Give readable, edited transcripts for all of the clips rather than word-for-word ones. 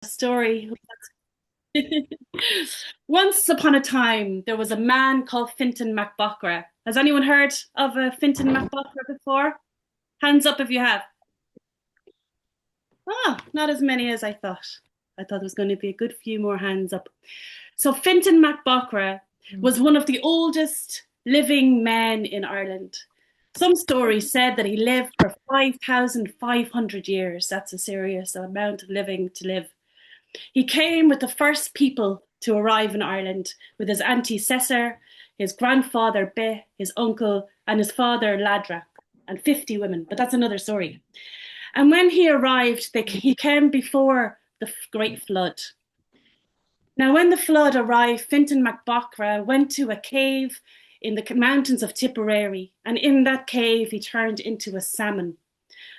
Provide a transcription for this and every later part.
Story. Once upon a time, there was a man called Fintan MacBochra. Has anyone heard of a Fintan MacBochra before? Hands up if you have. Ah, not as many as I thought. I thought there was going to be a good few more hands up. So Fintan MacBochra was one of the oldest living men in Ireland. Some stories said that he lived for 5,500 years. That's a serious amount of living to live. He came with the first people to arrive in Ireland with his antecessor, his grandfather Be, his uncle, and his father Ladra, and 50 women. But that's another story. And when he arrived, he came before the Great Flood. Now, when the flood arrived, Fintan MacBochra went to a cave in the mountains of Tipperary, and in that cave he turned into a salmon.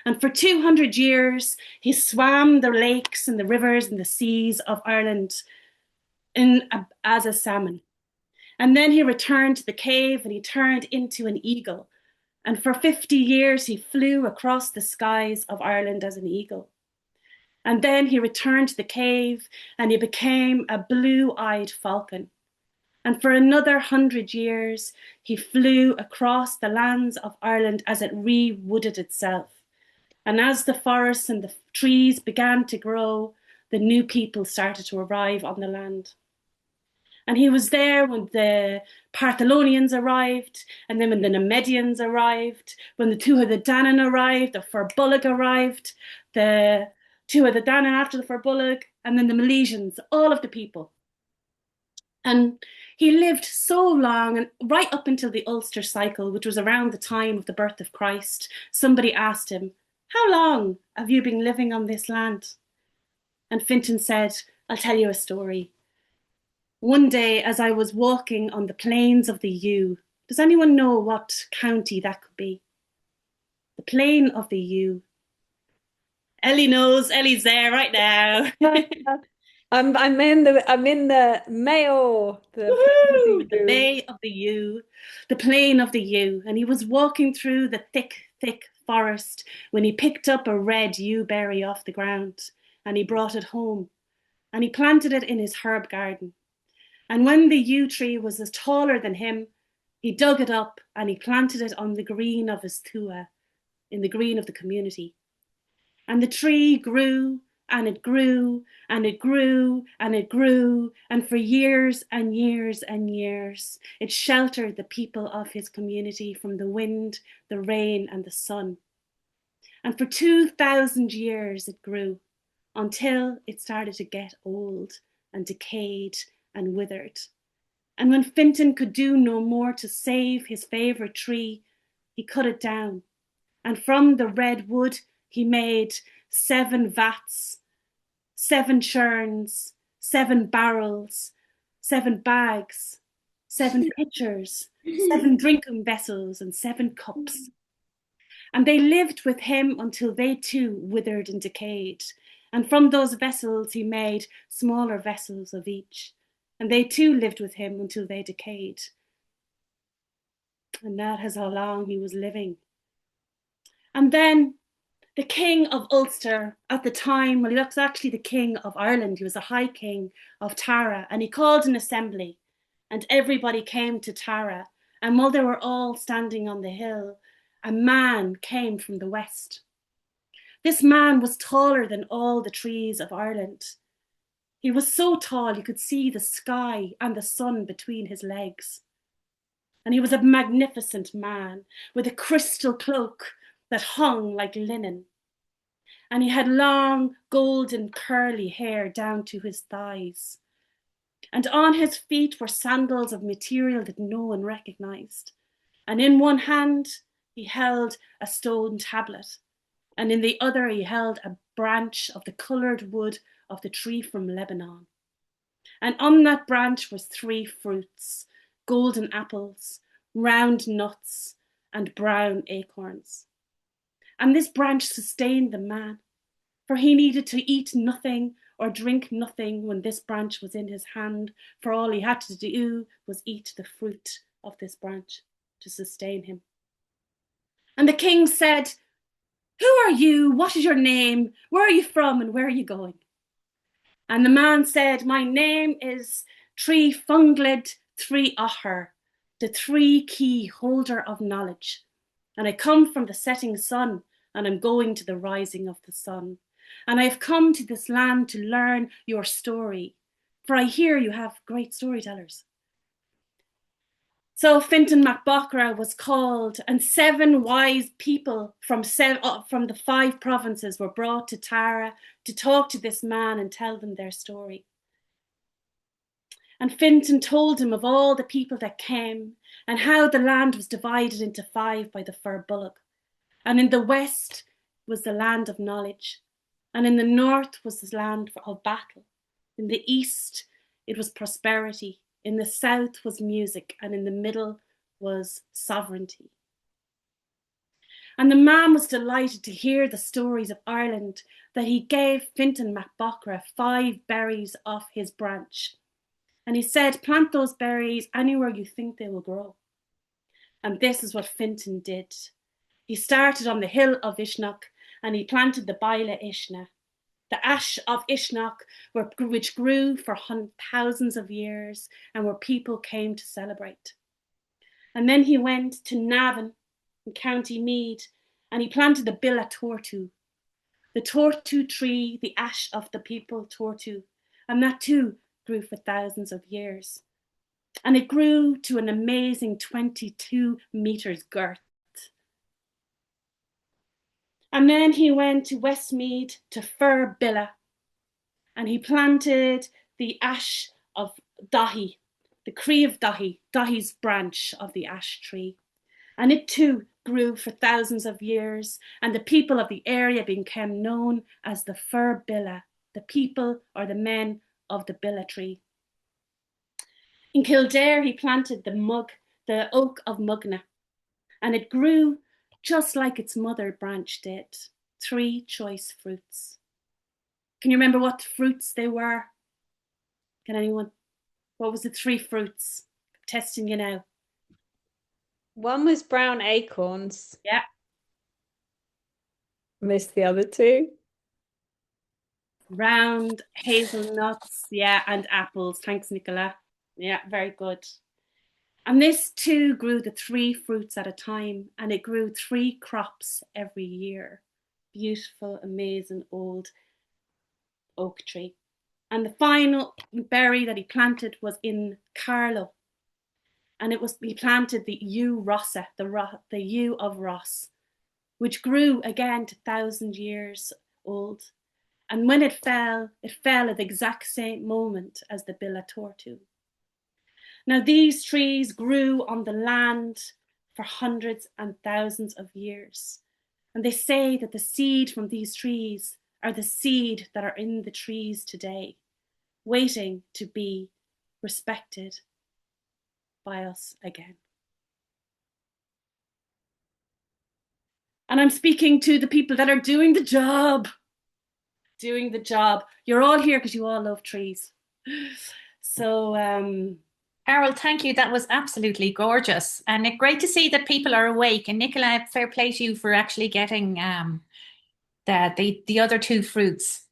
And for 200 years, he swam the lakes and the rivers and the seas of Ireland as a salmon. And then he returned to the cave and he turned into an eagle. And for 50 years, he flew across the skies of Ireland as an eagle. And then he returned to the cave and he became a blue-eyed falcon. And for another 100 years, he flew across the lands of Ireland as it re-wooded itself. And as the forests and the trees began to grow, the new people started to arrive on the land. And he was there when the Partholonians arrived, and then when the Nemedians arrived, when the Tuatha De Danann arrived, the Firbolg arrived, the Tuatha De Danann after the Firbolg, and then the Milesians, all of the people. And he lived so long, and right up until the Ulster cycle, which was around the time of the birth of Christ, somebody asked him, "How long have you been living on this land?" And Fintan said, "I'll tell you a story. One day, as I was walking on the plains of the Ewe, does anyone know what county that could be? The plain of the Ewe. Ellie knows. Ellie's there right now. I'm in the Mayo, the plain of the Woohoo! The Ewe. Bay of the Ewe, the plain of the Ewe. And he was walking through the thick, thick forest when he picked up a red yew berry off the ground and he brought it home and he planted it in his herb garden. And when the yew tree was as taller than him, he dug it up and he planted it on the green of his tua, in the green of the community. And the tree grew and it grew and it grew and it grew. And for years and years and years, it sheltered the people of his community from the wind, the rain, and the sun. And for 2,000 years, it grew until it started to get old and decayed and withered. And when Fintan could do no more to save his favourite tree, he cut it down. And from the red wood, he made 7 vats, 7 churns, 7 barrels, 7 bags, 7 pitchers, 7 drinking vessels, and 7 cups. And they lived with him until they too withered and decayed. And from those vessels, he made smaller vessels of each. And they too lived with him until they decayed. And that is how long he was living. And then the king of Ulster at the time, well, he was actually the king of Ireland. He was a high king of Tara, and he called an assembly, and everybody came to Tara. And while they were all standing on the hill, a man came from the west. This man was taller than all the trees of Ireland. He was so tall you could see the sky and the sun between his legs. And he was a magnificent man with a crystal cloak that hung like linen. And he had long, golden, curly hair down to his thighs. And on his feet were sandals of material that no one recognized. And in one hand, he held a stone tablet, and in the other, he held a branch of the coloured wood of the tree from Lebanon. And on that branch was 3 fruits, golden apples, round nuts, and brown acorns. And this branch sustained the man, for he needed to eat nothing or drink nothing when this branch was in his hand, for all he had to do was eat the fruit of this branch to sustain him. And the king said, "Who are you? What is your name? Where are you from? And where are you going?" And the man said, my name is Trí Funglid Trí Achar, the three key holder of knowledge. And I come from the setting sun, and I'm going to the rising of the sun. And I have come to this land to learn your story, for I hear you have great storytellers. So Fintan mac Bachra was called, and 7 wise people from the 5 provinces were brought to Tara to talk to this man and tell them their story. And Fintan told him of all the people that came and how the land was divided into 5 by the Fir Bullock. And in the west was the land of knowledge, and in the north was the land of battle. In the east it was prosperity, in the south was music, and in the middle was sovereignty. And the man was delighted to hear the stories of Ireland, that he gave Fintan mac Bachra 5 berries off his branch. And he said, plant those berries anywhere you think they will grow. And this is what Fintan did. He started on the hill of Ishnok, and he planted the Baile Ishna, the ash of Ishnok, which grew for thousands of years and where people came to celebrate. And then he went to Navan in County Meath, and he planted the Billa Tortu, the Tortu tree, the ash of the people Tortu, and that too grew for thousands of years. And it grew to an amazing 22 meters girth. And then he went to Westmead to Fir Billa, and he planted the ash of Dahi, the Cree of Dahi, Dahi's branch of the ash tree. And it too grew for thousands of years, and the people of the area became known as the Fir Billa, the people or the men of the Billa tree. In Kildare, he planted the oak of Mugna, and it grew just like its mother branch did, 3 choice fruits. Can you remember what fruits they were? Can anyone? What was the 3 fruits? I'm testing you now. One was brown acorns. Yeah. Missed the other 2. Round hazelnuts, yeah, and apples. Thanks, Nicola. Yeah, very good. And this too grew the 3 fruits at a time, and it grew 3 crops every year. Beautiful, amazing old oak tree. And the final berry that he planted was in Carlow, and he planted the yew rossa, the yew of Ross, which grew again to 1,000 years old. And when it fell at the exact same moment as the Billa Tortu. Now these trees grew on the land for hundreds and thousands of years. And they say that the seed from these trees are the seed that are in the trees today, waiting to be respected by us again. And I'm speaking to the people that are doing the job. Doing the job. You're all here because you all love trees. So, Carol, thank you. That was absolutely gorgeous. And great to see that people are awake. And Nicola, fair play to you for actually getting the other 2 fruits.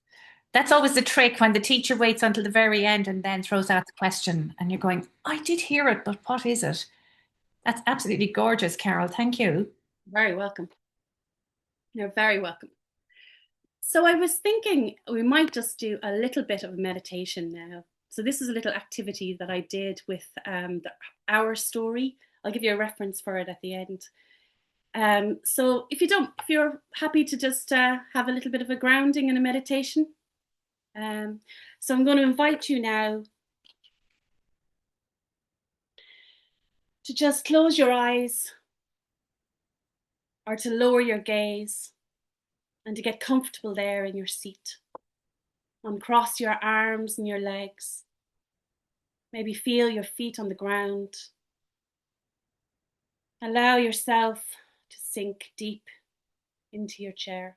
That's always the trick when the teacher waits until the very end and then throws out the question. And you're going, I did hear it, but what is it? That's absolutely gorgeous, Carol. Thank you. Very welcome. You're very welcome. So I was thinking we might just do a little bit of a meditation now. So this is a little activity that I did with our story. I'll give you a reference for it at the end. So if you're happy to just have a little bit of a grounding and a meditation. So I'm going to invite you now to just close your eyes or to lower your gaze and to get comfortable there in your seat. Uncross your arms and your legs. Maybe feel your feet on the ground. Allow yourself to sink deep into your chair.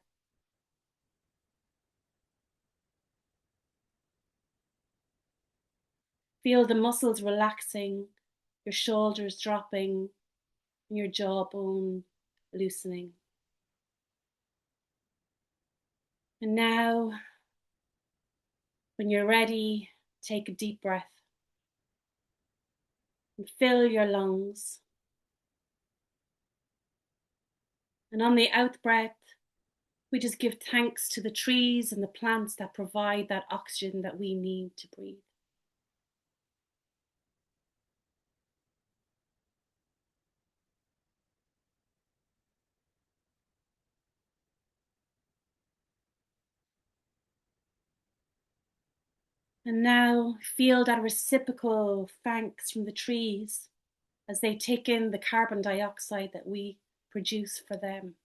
Feel the muscles relaxing, your shoulders dropping, and your jawbone loosening. And now When you're ready, take a deep breath and fill your lungs. And on the out breath, we just give thanks to the trees and the plants that provide that oxygen that we need to breathe. And now feel that reciprocal thanks from the trees as they take in the carbon dioxide that we produce for them.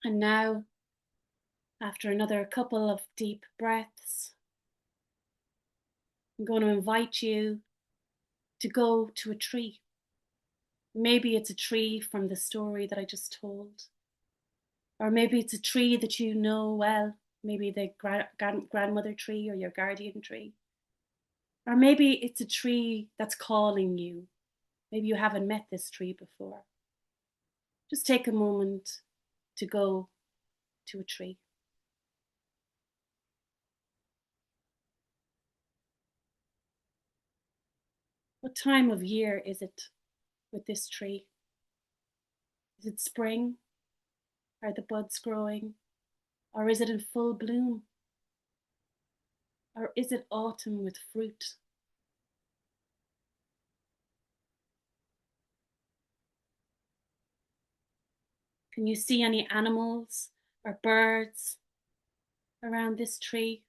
And now, after another couple of deep breaths, I'm going to invite you to go to a tree. Maybe it's a tree from the story that I just told. Or maybe it's a tree that you know well, maybe the grandmother tree or your guardian tree. Or maybe it's a tree that's calling you. Maybe you haven't met this tree before. Just take a moment to go to a tree. What time of year is it with this tree? Is it spring? Are the buds growing? Or is it in full bloom? Or is it autumn with fruit? Can you see any animals or birds around this tree?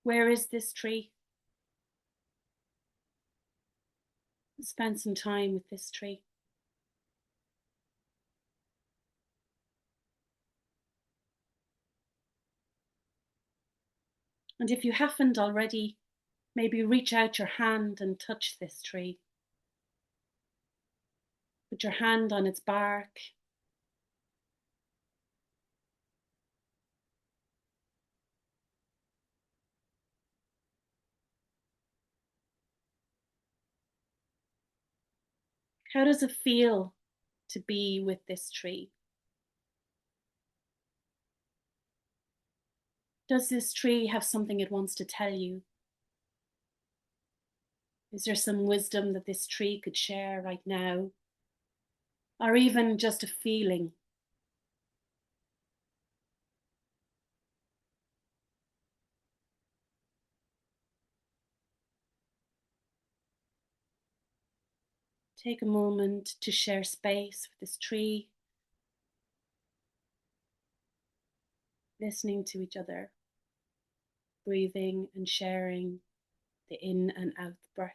Where is this tree? Spend some time with this tree. And if you haven't already, maybe reach out your hand and touch this tree. Put your hand on its bark. How does it feel to be with this tree? Does this tree have something it wants to tell you? Is there some wisdom that this tree could share right now? Or even just a feeling? Take a moment to share space with this tree, listening to each other, breathing and sharing the in and out breath.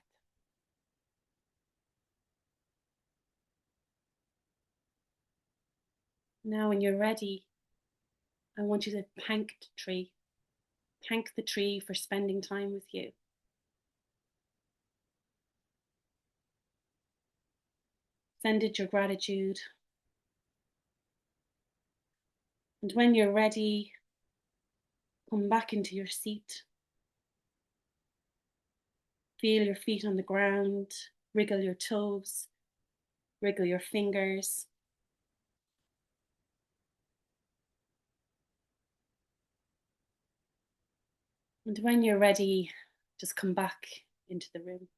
Now, when you're ready, I want you to thank the tree. Thank the tree for spending time with you. Send it your gratitude. And when you're ready, come back into your seat. Feel your feet on the ground, wriggle your toes, wriggle your fingers. And when you're ready, just come back into the room.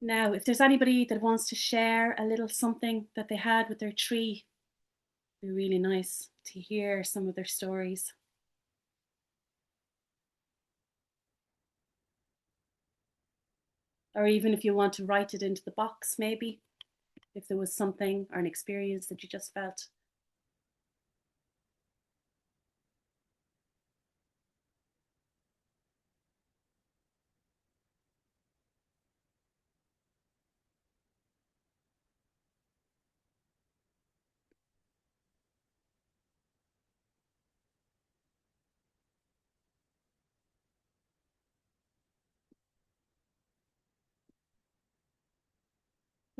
Now, if there's anybody that wants to share a little something that they had with their tree, it'd be really nice to hear some of their stories. Or even if you want to write it into the box, maybe, if there was something or an experience that you just felt.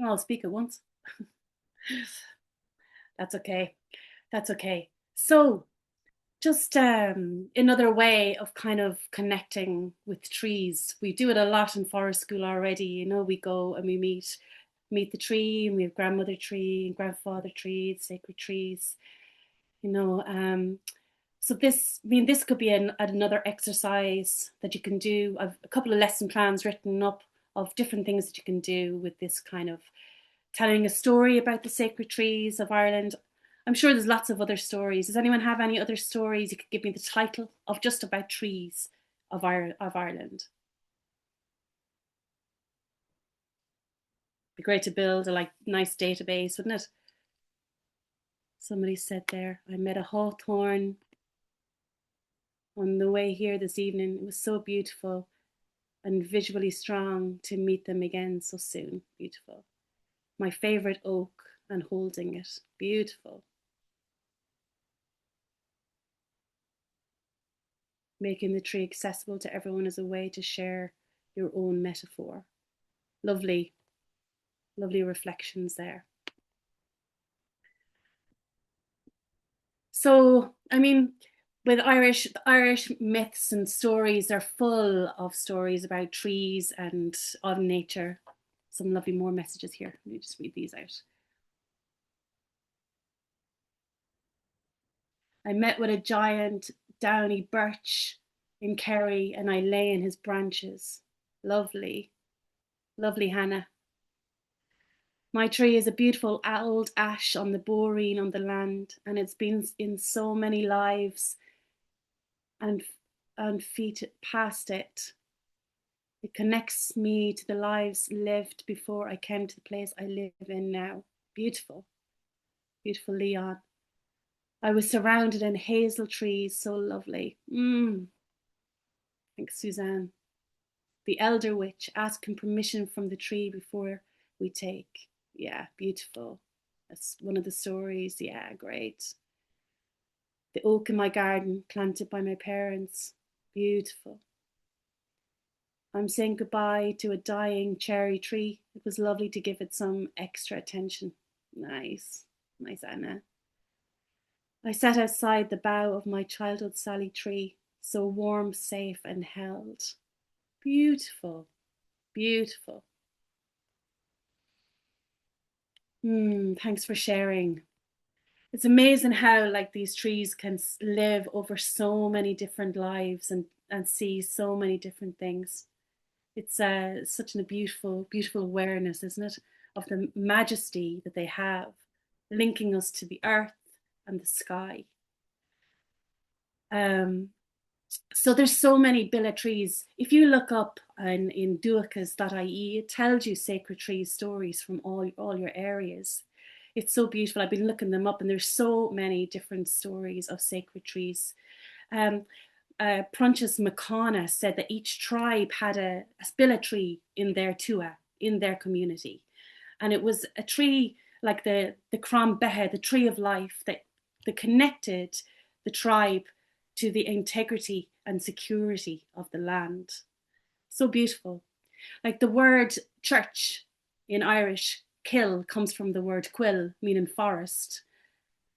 I'll speak at once. That's okay. That's okay. So just another way of kind of connecting with trees. We do it a lot in forest school already. You know, we go and we meet the tree, and we have grandmother tree and grandfather trees, sacred trees. You know, so this could be another exercise that you can do. I've a couple of lesson plans written up of different things that you can do with this kind of telling a story about the sacred trees of Ireland. I'm sure there's lots of other stories. Does anyone have any other stories? You could give me the title of just about trees of Ireland. Be great to build a nice database, wouldn't it? Somebody said there, I met a hawthorn on the way here this evening. It was so beautiful and visually strong to meet them again so soon. Beautiful. My favorite oak and holding it. Beautiful. Making the tree accessible to everyone as a way to share your own metaphor. Lovely, lovely reflections there. So, I mean, with Irish myths and stories, they're full of stories about trees and on nature. Some lovely more messages here. Let me just read these out. I met with a giant downy birch in Kerry, and I lay in his branches. Lovely, lovely Hannah. My tree is a beautiful old ash on the boreen on the land, and it's been in so many lives and feet past it. It connects me to the lives lived before I came to the place I live in now. Beautiful, beautiful Leon. I was surrounded in hazel trees, so lovely. Thanks, Suzanne. The elder witch asking permission from the tree before we take. Yeah, beautiful. That's one of the stories. Yeah, great. The oak in my garden, planted by my parents. Beautiful. I'm saying goodbye to a dying cherry tree. It was lovely to give it some extra attention. Nice. Nice, Anna. I sat outside the bough of my childhood Sally tree, so warm, safe, and held. Beautiful. Beautiful. Thanks for sharing. It's amazing how these trees can live over so many different lives and see so many different things. It's such a beautiful, beautiful awareness, isn't it, of the majesty that they have, linking us to the earth and the sky. So there's so many billet trees. If you look up in duachas.ie, it tells you sacred tree stories from all your areas. It's so beautiful. I've been looking them up, and there's so many different stories of sacred trees. Prunchas McCona said that each tribe had a billet tree in their tua, in their community. And it was a tree like the Crom Behe, the tree of life, that connected the tribe to the integrity and security of the land. So beautiful. Like the word church in Irish, kill, comes from the word quill, meaning forest.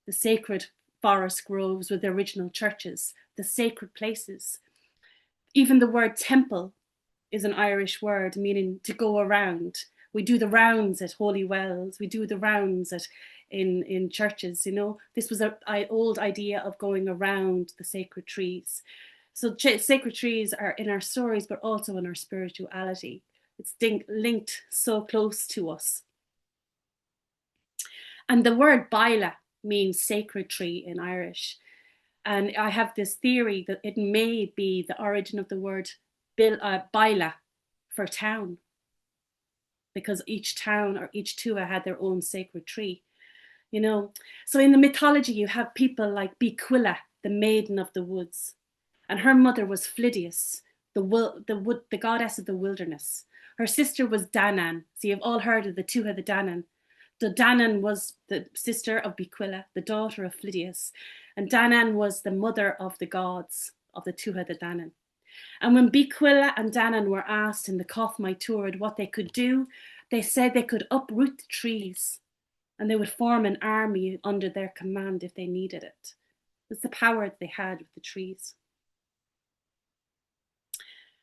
The sacred forest groves were the original churches, the sacred places. Even the word temple is an Irish word meaning to go around. We do the rounds at holy wells. We do the rounds in churches. This was an old idea of going around the sacred trees. So sacred trees are in our stories, but also in our spirituality. It's linked so close to us. And the word baila means sacred tree in Irish. And I have this theory that it may be the origin of the word baila for town, because each town or each tua had their own sacred tree. So in the mythology, you have people like Biquilla, the maiden of the woods, and her mother was Flidius, the goddess of the wilderness. Her sister was Danan. So you've all heard of the Tuatha De Danann. So Danan was the sister of Biquilla, the daughter of Flidius, and Danan was the mother of the gods of the Tuatha De Danann. And when Biquilla and Danan were asked in the Coth My Tuared what they could do they said they could uproot the trees and they would form an army under their command if they needed it. It was the power that they had with the trees.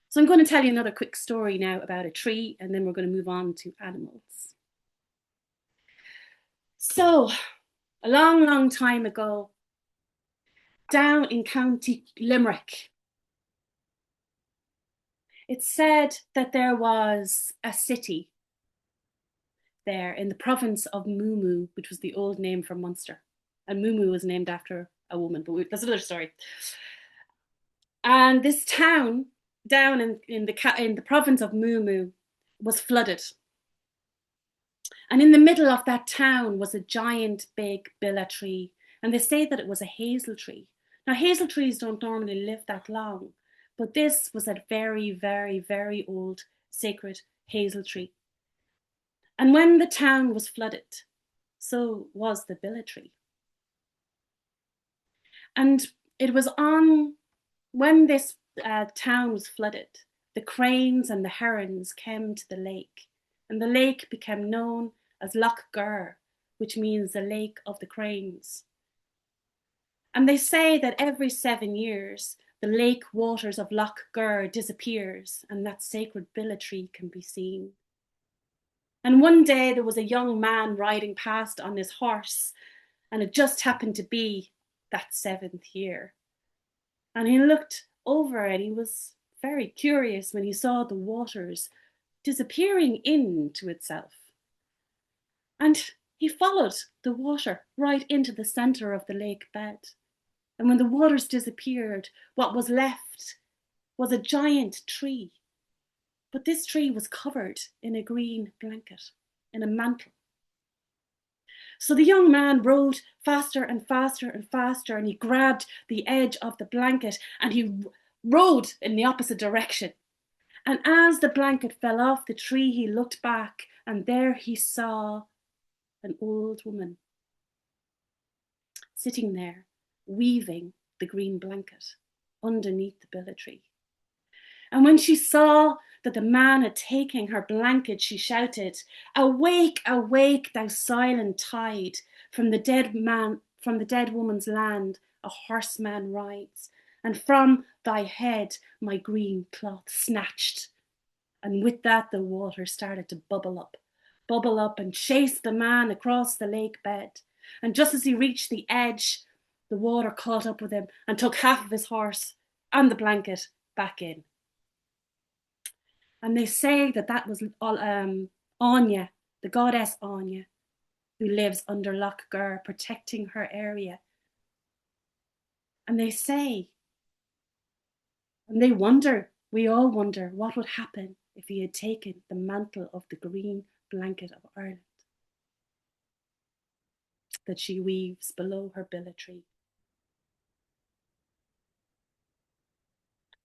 So I'm going to tell you another quick story now about a tree, and then we're going to move on to animals. So, a long, long time ago, down in County Limerick, it's said that there was a city there in the province of Mumu, which was the old name for Munster. And Mumu was named after a woman, but that's another story. And this town down in the province of Mumu was flooded. And in the middle of that town was a giant big billa tree. And they say that it was a hazel tree. Now, hazel trees don't normally live that long, but this was a very, very, very old sacred hazel tree. And when the town was flooded, so was the billa tree. And it was on, when this town was flooded, the cranes and the herons came to the lake, and the lake became known as Loch Gur, which means the lake of the cranes. And they say that every 7 years, the lake waters of Loch Gur disappears and that sacred billa tree can be seen. And one day there was a young man riding past on his horse, and it just happened to be that 7th year. And he looked over and he was very curious when he saw the waters disappearing into itself. And he followed the water right into the center of the lake bed. And when the waters disappeared, what was left was a giant tree. But this tree was covered in a green blanket, in a mantle. So the young man rode faster and faster and faster, and he grabbed the edge of the blanket and he rode in the opposite direction. And as the blanket fell off the tree, he looked back, and there he saw an old woman sitting there, weaving the green blanket underneath the billa tree. And when she saw that the man had taken her blanket, she shouted, "Awake, awake, thou silent tide! From the dead woman's land, a horseman rides, and from thy head my green cloth snatched." And with that, the water started to bubble up and chase the man across the lake bed. And just as he reached the edge, the water caught up with him and took half of his horse and the blanket back in. And they say that that was Anya, the goddess Anya, who lives under Loch Gur, protecting her area. And they say, and they wonder, we all wonder, what would happen if he had taken the mantle of the green blanket of Ireland that she weaves below her billa tree.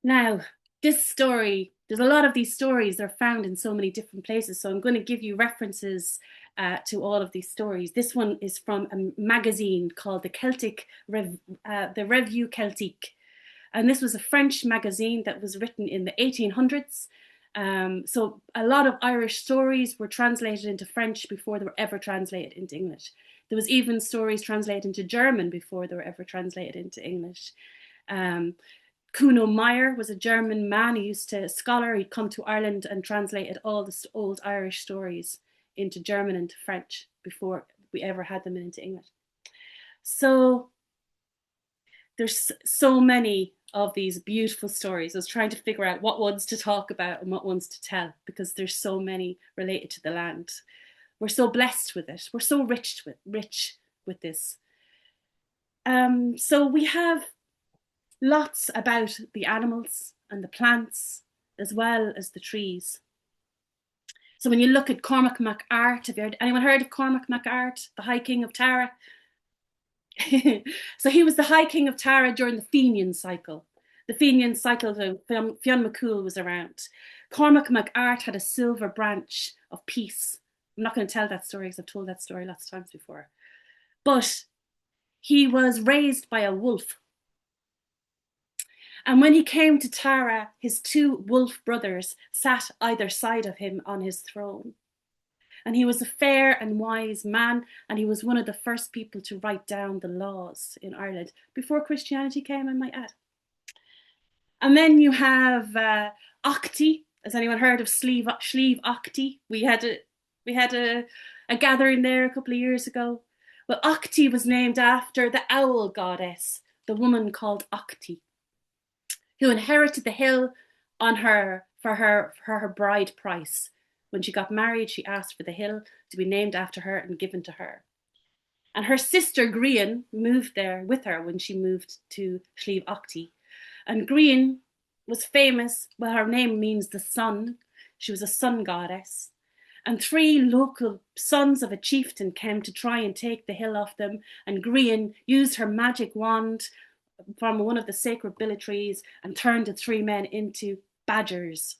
Now, this story, there's a lot of these stories, they're found in so many different places, so I'm going to give you references to all of these stories. This one is from a magazine called the Revue Celtique, and this was a French magazine that was written in the 1800s. So a lot of Irish stories were translated into French before they were ever translated into English. There was even stories translated into German before they were ever translated into English. Kuno Meyer was a German man. He scholar. He'd come to Ireland and translated all the old Irish stories into German and to French before we ever had them into English. So there's so many of these beautiful stories. I was trying to figure out what ones to talk about and what ones to tell, because there's so many related to the land. We're so blessed with it. We're so rich with this. So we have lots about the animals and the plants as well as the trees. So when you look at Cormac Mac Art, anyone heard of Cormac Mac Art, the High King of Tara? So he was the High King of Tara during the Fenian cycle. The Fenian cycle, Fionn McCool was around. Cormac Mac Art had a silver branch of peace. I'm not going to tell that story because I've told that story lots of times before. But he was raised by a wolf. And when he came to Tara, his two wolf brothers sat either side of him on his throne. And he was a fair and wise man, and he was one of the first people to write down the laws in Ireland, before Christianity came, I might add. And then you have Ochty. Has anyone heard of Slieve Ochty? We had a gathering there a couple of years ago. Well, Ochty was named after the owl goddess, the woman called Ochty, who inherited the hill on her for her bride price. When she got married, she asked for the hill to be named after her and given to her. And her sister Grian moved there with her when she moved to Slieve Ochty. And Grian was famous. Well, her name means the sun. She was a sun goddess. And 3 local sons of a chieftain came to try and take the hill off them. And Grian used her magic wand from one of the sacred billy trees and turned the 3 men into badgers.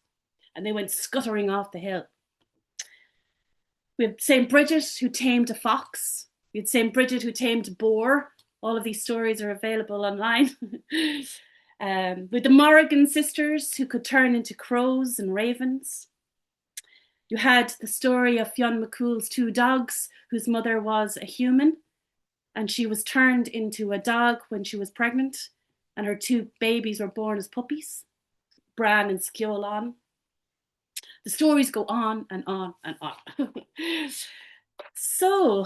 And they went scuttering off the hill. We had St. Bridget, who tamed a fox. We had St. Bridget, who tamed a boar. All of these stories are available online. With the Morrigan sisters, who could turn into crows and ravens. You had the story of Fionn McCool's 2 dogs, whose mother was a human, and she was turned into a dog when she was pregnant, and her 2 babies were born as puppies, Bran and Skiolan. The stories go on and on and on. So,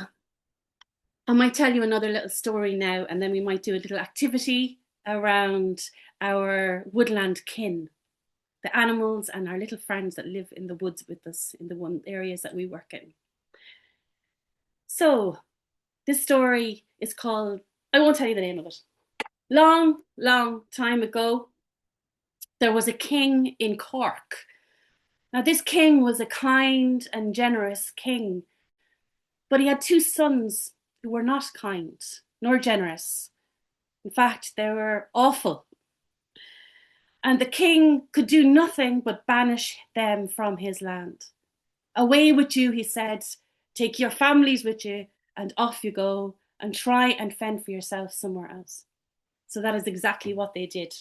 I might tell you another little story now, and then we might do a little activity around our woodland kin, the animals and our little friends that live in the woods with us in the areas that we work in. So, this story is called, I won't tell you the name of it. Long, long time ago, there was a king in Cork. Now, this king was a kind and generous king, but he had 2 sons who were not kind nor generous. In fact, they were awful. And the king could do nothing but banish them from his land. Away with you, he said, take your families with you and off you go and try and fend for yourself somewhere else. So that is exactly what they did.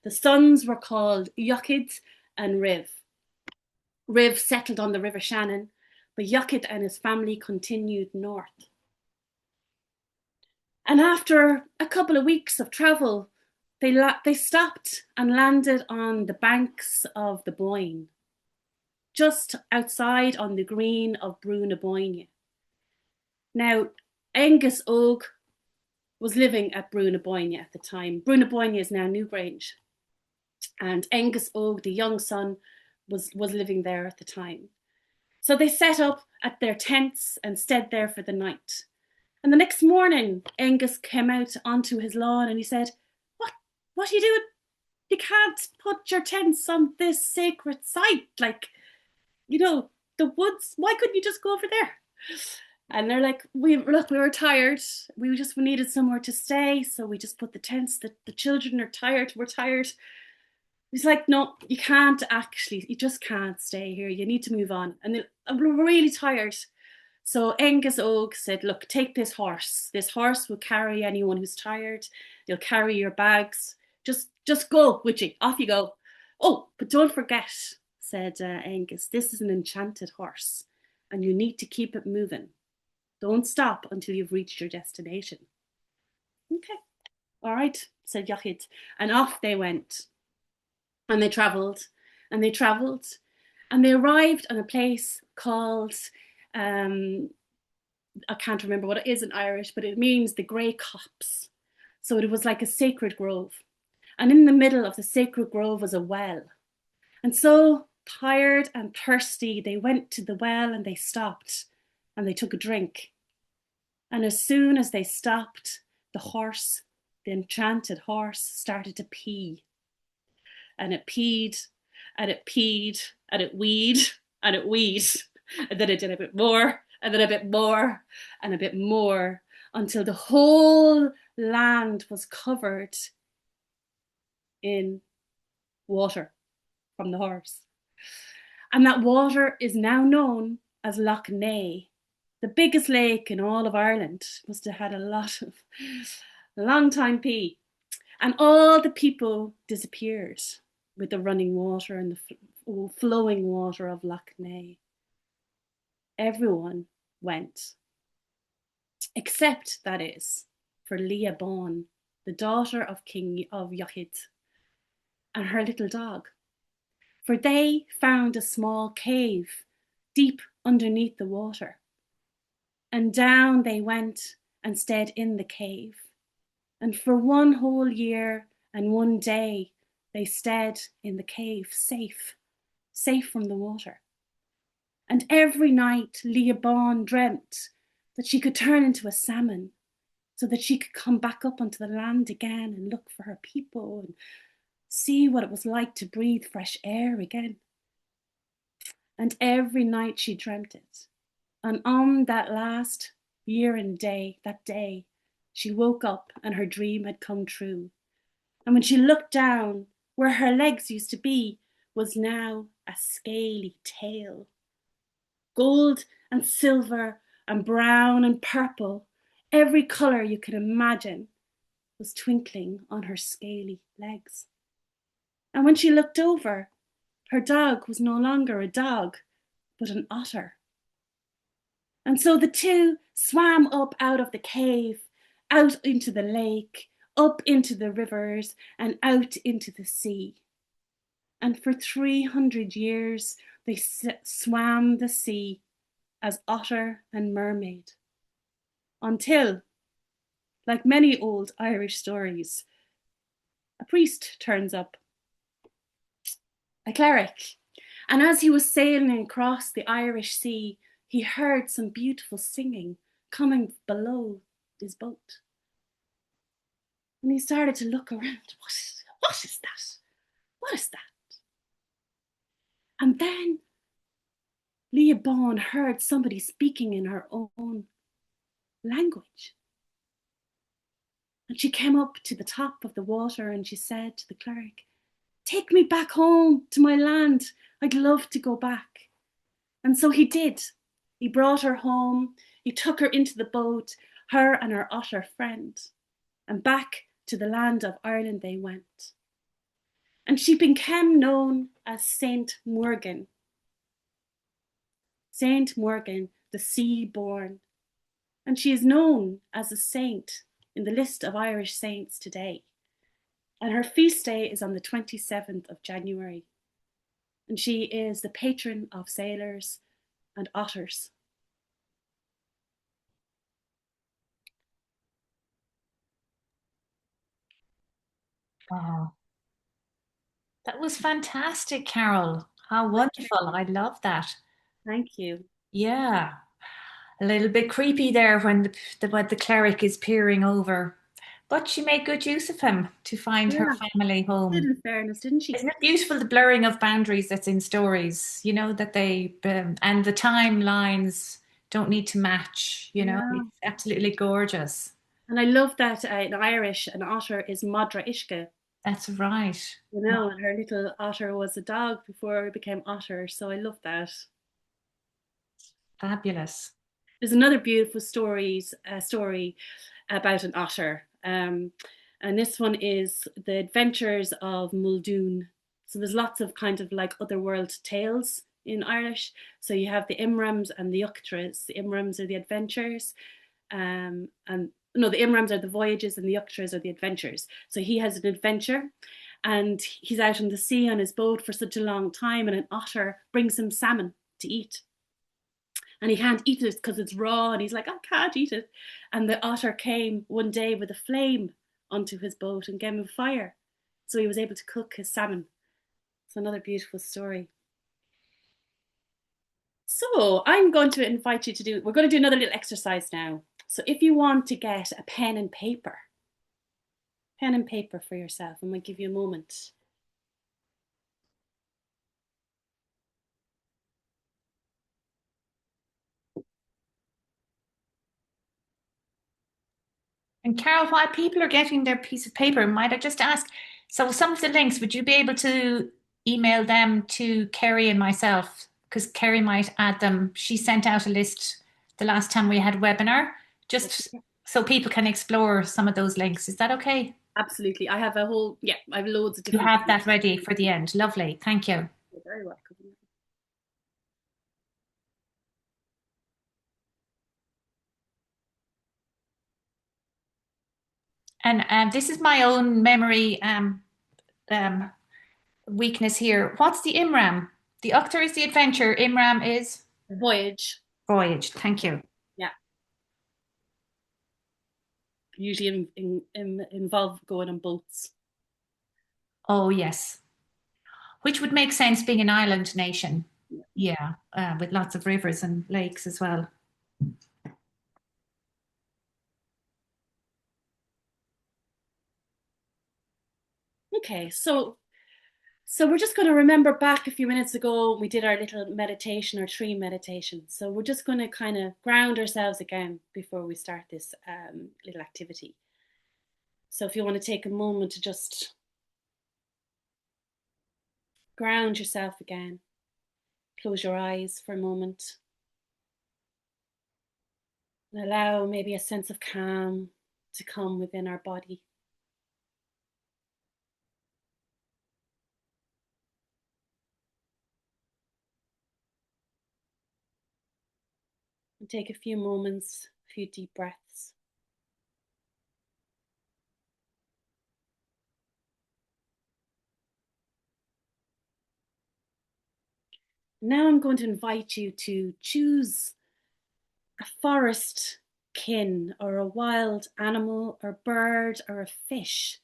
The sons were called Iechyd and Riv. Riv settled on the River Shannon, but Iechyd and his family continued north. And after a couple of weeks of travel, they stopped and landed on the banks of the Boyne, just outside on the green of Brú na Bóinne. Now, Angus Og was living at Brú na Bóinne at the time. Brú na Bóinne is now Newgrange. And Angus Og, the young son, was living there at the time. So they set up at their tents and stayed there for the night. And the next morning, Angus came out onto his lawn and he said, What are you doing? You can't put your tents on this sacred site. Like, you know, the woods, why couldn't you just go over there? And they're like, we were tired. We needed somewhere to stay. So we just put the tents, the children are tired, we're tired. He's like, no, you can't actually, you just can't stay here. You need to move on. And we're really tired. So Angus Og said, look, take this horse. This horse will carry anyone who's tired. They'll carry your bags. Just go, with you. Off you go. Oh, but don't forget, said Angus, this is an enchanted horse and you need to keep it moving. Don't stop until you've reached your destination. Okay, all right, said Iechyd. And off they went. And they travelled and they travelled and they arrived on a place called, I can't remember what it is in Irish, but it means the Grey Copse. So it was like a sacred grove. And in the middle of the sacred grove was a well. And so tired and thirsty, they went to the well and they stopped and they took a drink. And as soon as they stopped, the enchanted horse, started to pee. And it peed, and it peed, and it weed, and it weed. And then it did a bit more, and then a bit more, and a bit more, until the whole land was covered in water from the horse. And that water is now known as Loch Ness, the biggest lake in all of Ireland. Must have had a long time pee. And all the people disappeared with the running water and the flowing water of Loch Ness. everyone went, except, that is, for Leah Bawn, the daughter of King of Yochid, and her little dog. For they found a small cave deep underneath the water. And down they went and stayed in the cave. And for one whole year and one day they stayed in the cave, safe from the water. And every night Leah Bawn dreamt that she could turn into a salmon so that she could come back up onto the land again and look for her people and see what it was like to breathe fresh air again. And every night she dreamt it. And on that last year and day, that day, she woke up and her dream had come true. And when she looked down, where her legs used to be was now a scaly tail. Gold and silver and brown and purple, every colour you could imagine, was twinkling on her scaly legs. And when she looked over, her dog was no longer a dog, but an otter. And so the two swam up out of the cave, out into the lake, up into the rivers, and out into the sea. And for 300 years, they swam the sea as otter and mermaid. Until, like many old Irish stories, a priest turns up, a cleric. And as he was sailing across the Irish Sea, he heard some beautiful singing coming below his boat. And he started to look around. What is that? What is that? And then Leah Bawn heard somebody speaking in her own language. And she came up to the top of the water and she said to the cleric, "Take me back home to my land. I'd love to go back." And so he did. He brought her home. He took her into the boat, her and her otter friend. And back to the land of Ireland they went. And she became known as Saint Morgan. Saint Morgan, the sea-born. And she is known as a saint in the list of Irish saints today. And her feast day is on the 27th of January. And she is the patron of sailors and otters. Wow. That was fantastic, Carol. How wonderful. I love that. Thank you. Yeah. A little bit creepy there when the cleric is peering over. But she made good use of him to find her Yeah, family did home. in fairness, didn't she? Isn't it beautiful, the blurring of boundaries that's in stories, that they, and the timelines don't need to match, Yeah. it's absolutely gorgeous. And I love that in Irish, an otter is Madra Ishka, That's right. and her little otter was a dog before it became otter. So I love that. Fabulous. There's another beautiful story about an otter. And this one is The Adventures of Muldoon. So there's lots of kind of like otherworld tales in Irish. So you have the Imrams and the Uchtras. The Imrams are the adventures, and no, the Imrams are the voyages, and the Uchtras are the adventures. So he has an adventure, and he's out on the sea on his boat for such a long time, and an otter brings him salmon to eat. And he can't eat it because it's raw, and he's like, "I can't eat it." And the otter came one day with a flame onto his boat and gave him fire, so he was able to cook his salmon. It's another beautiful story. So I'm going to invite you to we're going to do another little exercise now. So if you want to get a pen and paper for yourself, I'm going to give you a moment. And Carol, while people are getting their piece of paper, might I just ask, so some of the links, would you be able to email them to Kerry and myself? Because Kerry might add them. She sent out a list the last time we had a webinar, just so people can explore some of those links. Is that okay? Absolutely. I have I have loads of different. You have that ready for the end. Lovely. Thank you. You're very welcome. And this is my own memory um, weakness here. What's the Imram? The Uchter is the adventure. Imram is Voyage. voyage. Thank you. Yeah. Usually involve going on boats. Oh, yes. Which would make sense being an island nation. Yeah, with lots of rivers and lakes as well. Okay, so we're just going to remember back a few minutes ago, we did our little meditation, our tree meditation. So we're just going to kind of ground ourselves again before we start this little activity. So if you want to take a moment to just ground yourself again, close your eyes for a moment, and allow maybe a sense of calm to come within our body. And take a few moments, a few deep breaths. Now I'm going to invite you to choose a forest kin or a wild animal or bird or a fish.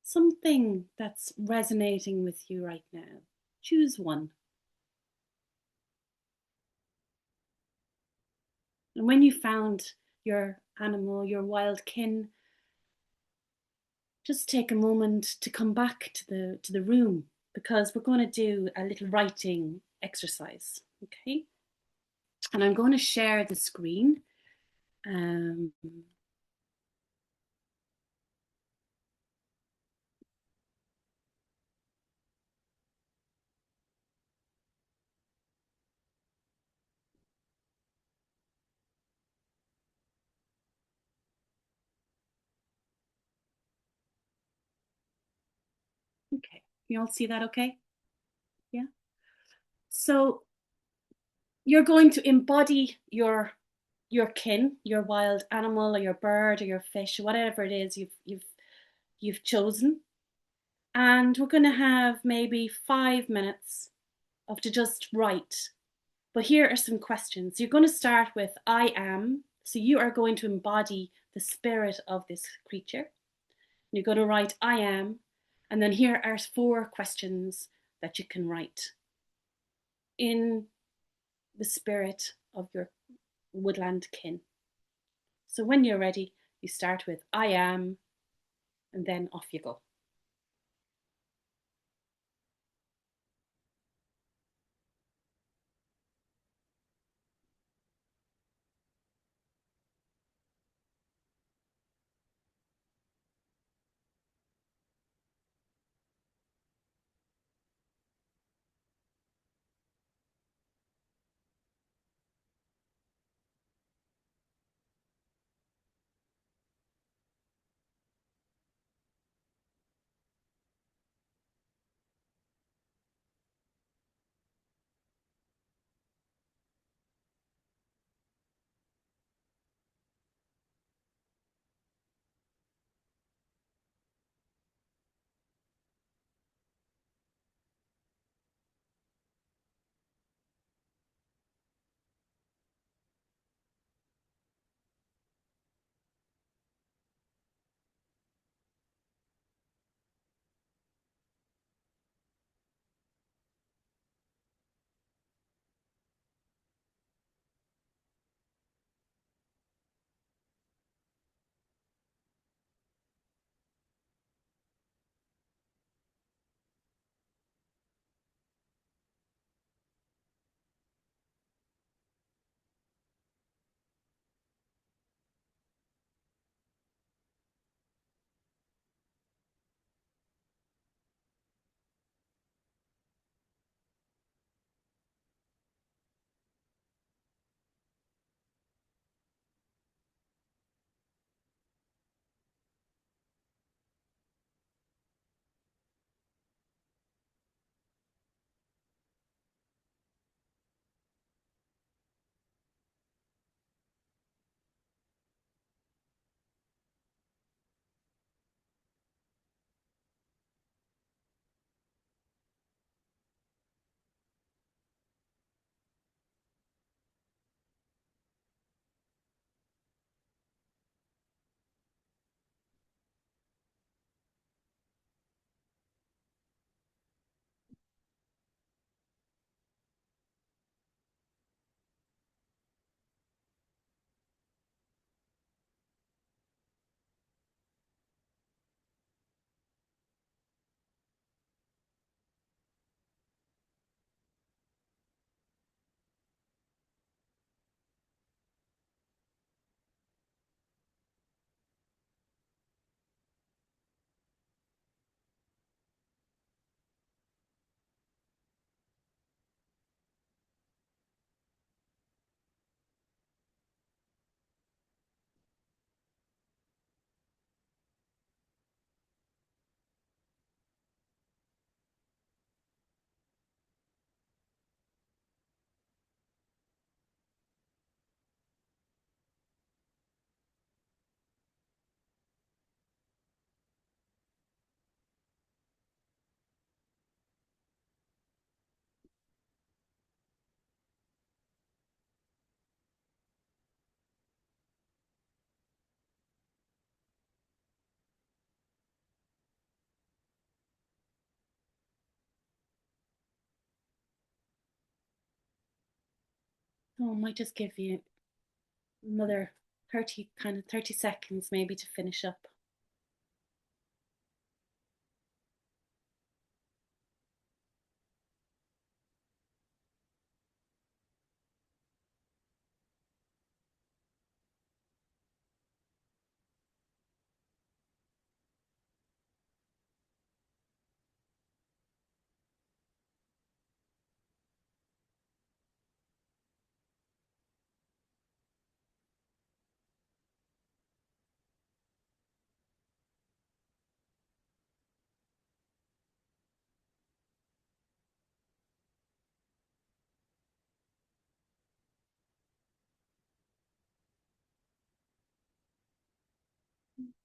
Something that's resonating with you right now. Choose one. And when you found your animal, your wild kin, just take a moment to come back to the room because we're going to do a little writing exercise. Okay? And I'm going to share the screen. Okay, you all see that okay? Yeah. So you're going to embody your kin, your wild animal or your bird or your fish, whatever it is you've chosen. And we're going to have maybe 5 minutes of to just write. But here are some questions. You're going to start with I am. So you are going to embody the spirit of this creature. You're going to write I am. And then here are 4 questions that you can write in the spirit of your woodland kin. So when you're ready, you start with I am, and then off you go. Oh, I might just give you another 30 seconds maybe to finish up.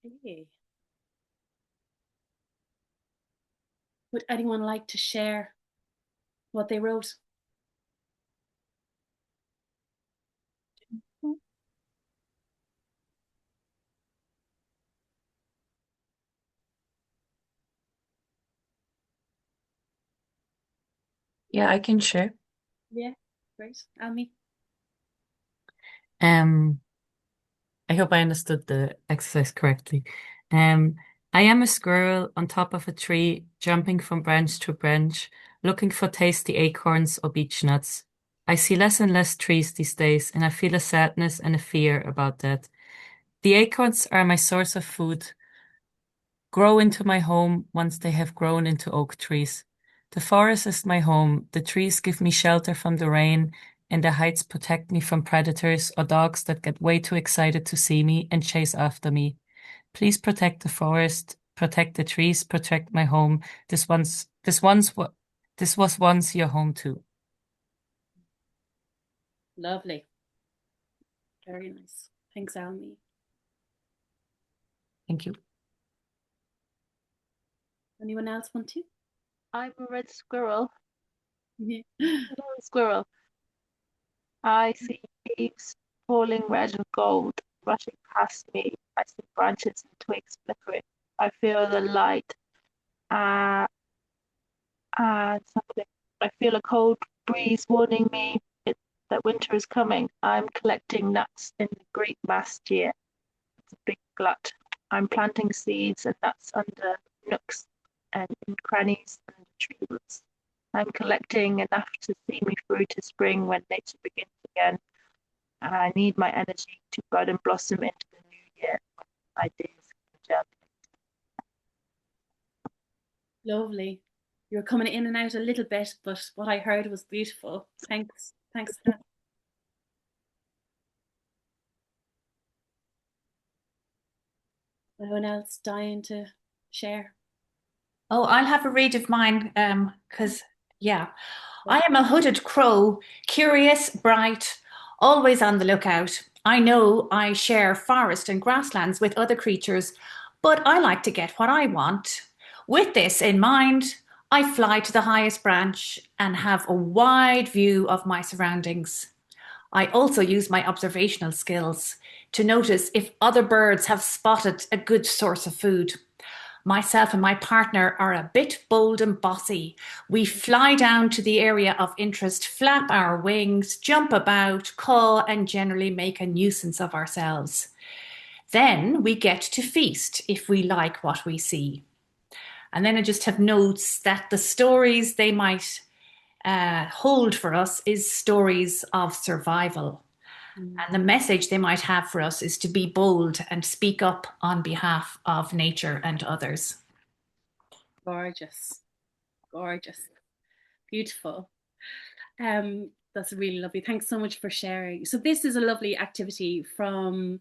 Okay. Would anyone like to share what they wrote? Yeah, I can share. Yeah, great. Almi? Um, I hope I understood the exercise correctly. Um, I am a squirrel on top of a tree, jumping from branch to branch, looking for tasty acorns or beech nuts. I see less and less trees these days, and I feel a sadness and a fear about that. The acorns are my source of food, grow into my home once they have grown into oak trees. The forest is my home. The trees give me shelter from the rain, and the heights protect me from predators or dogs that get way too excited to see me and chase after me. Please protect the forest, protect the trees, protect my home. This was once your home too. Lovely. Very nice. Thanks, Almi. Thank you. Anyone else want to? I'm a red squirrel. Yeah. Hello, squirrel. I see leaves falling red and gold rushing past me. I see branches and twigs flickering. I feel the light and something. I feel a cold breeze warning me that winter is coming. I'm collecting nuts in the great mass deer. It's a big glut. I'm planting seeds and nuts under nooks and in crannies and tree roots. I'm collecting enough to see me through to spring when nature begins again. And I need my energy to bud and blossom into the new year. Ideas germinate. Lovely. You're coming in and out a little bit, but what I heard was beautiful. Thanks. Thanks for that. Anyone else dying to share? Oh, I'll have a read of mine, because yeah, I am a hooded crow, curious, bright, always on the lookout. I know I share forest and grasslands with other creatures, but I like to get what I want. With this in mind, I fly to the highest branch and have a wide view of my surroundings. I also use my observational skills to notice if other birds have spotted a good source of food. Myself and my partner are a bit bold and bossy. We fly down to the area of interest, flap our wings, jump about, caw, and generally make a nuisance of ourselves. Then we get to feast if we like what we see. And then I just have notes that the stories they might hold for us is stories of survival. And the message they might have for us is to be bold and speak up on behalf of nature and others. Gorgeous. Gorgeous. Beautiful. That's really lovely. Thanks so much for sharing. So this is a lovely activity from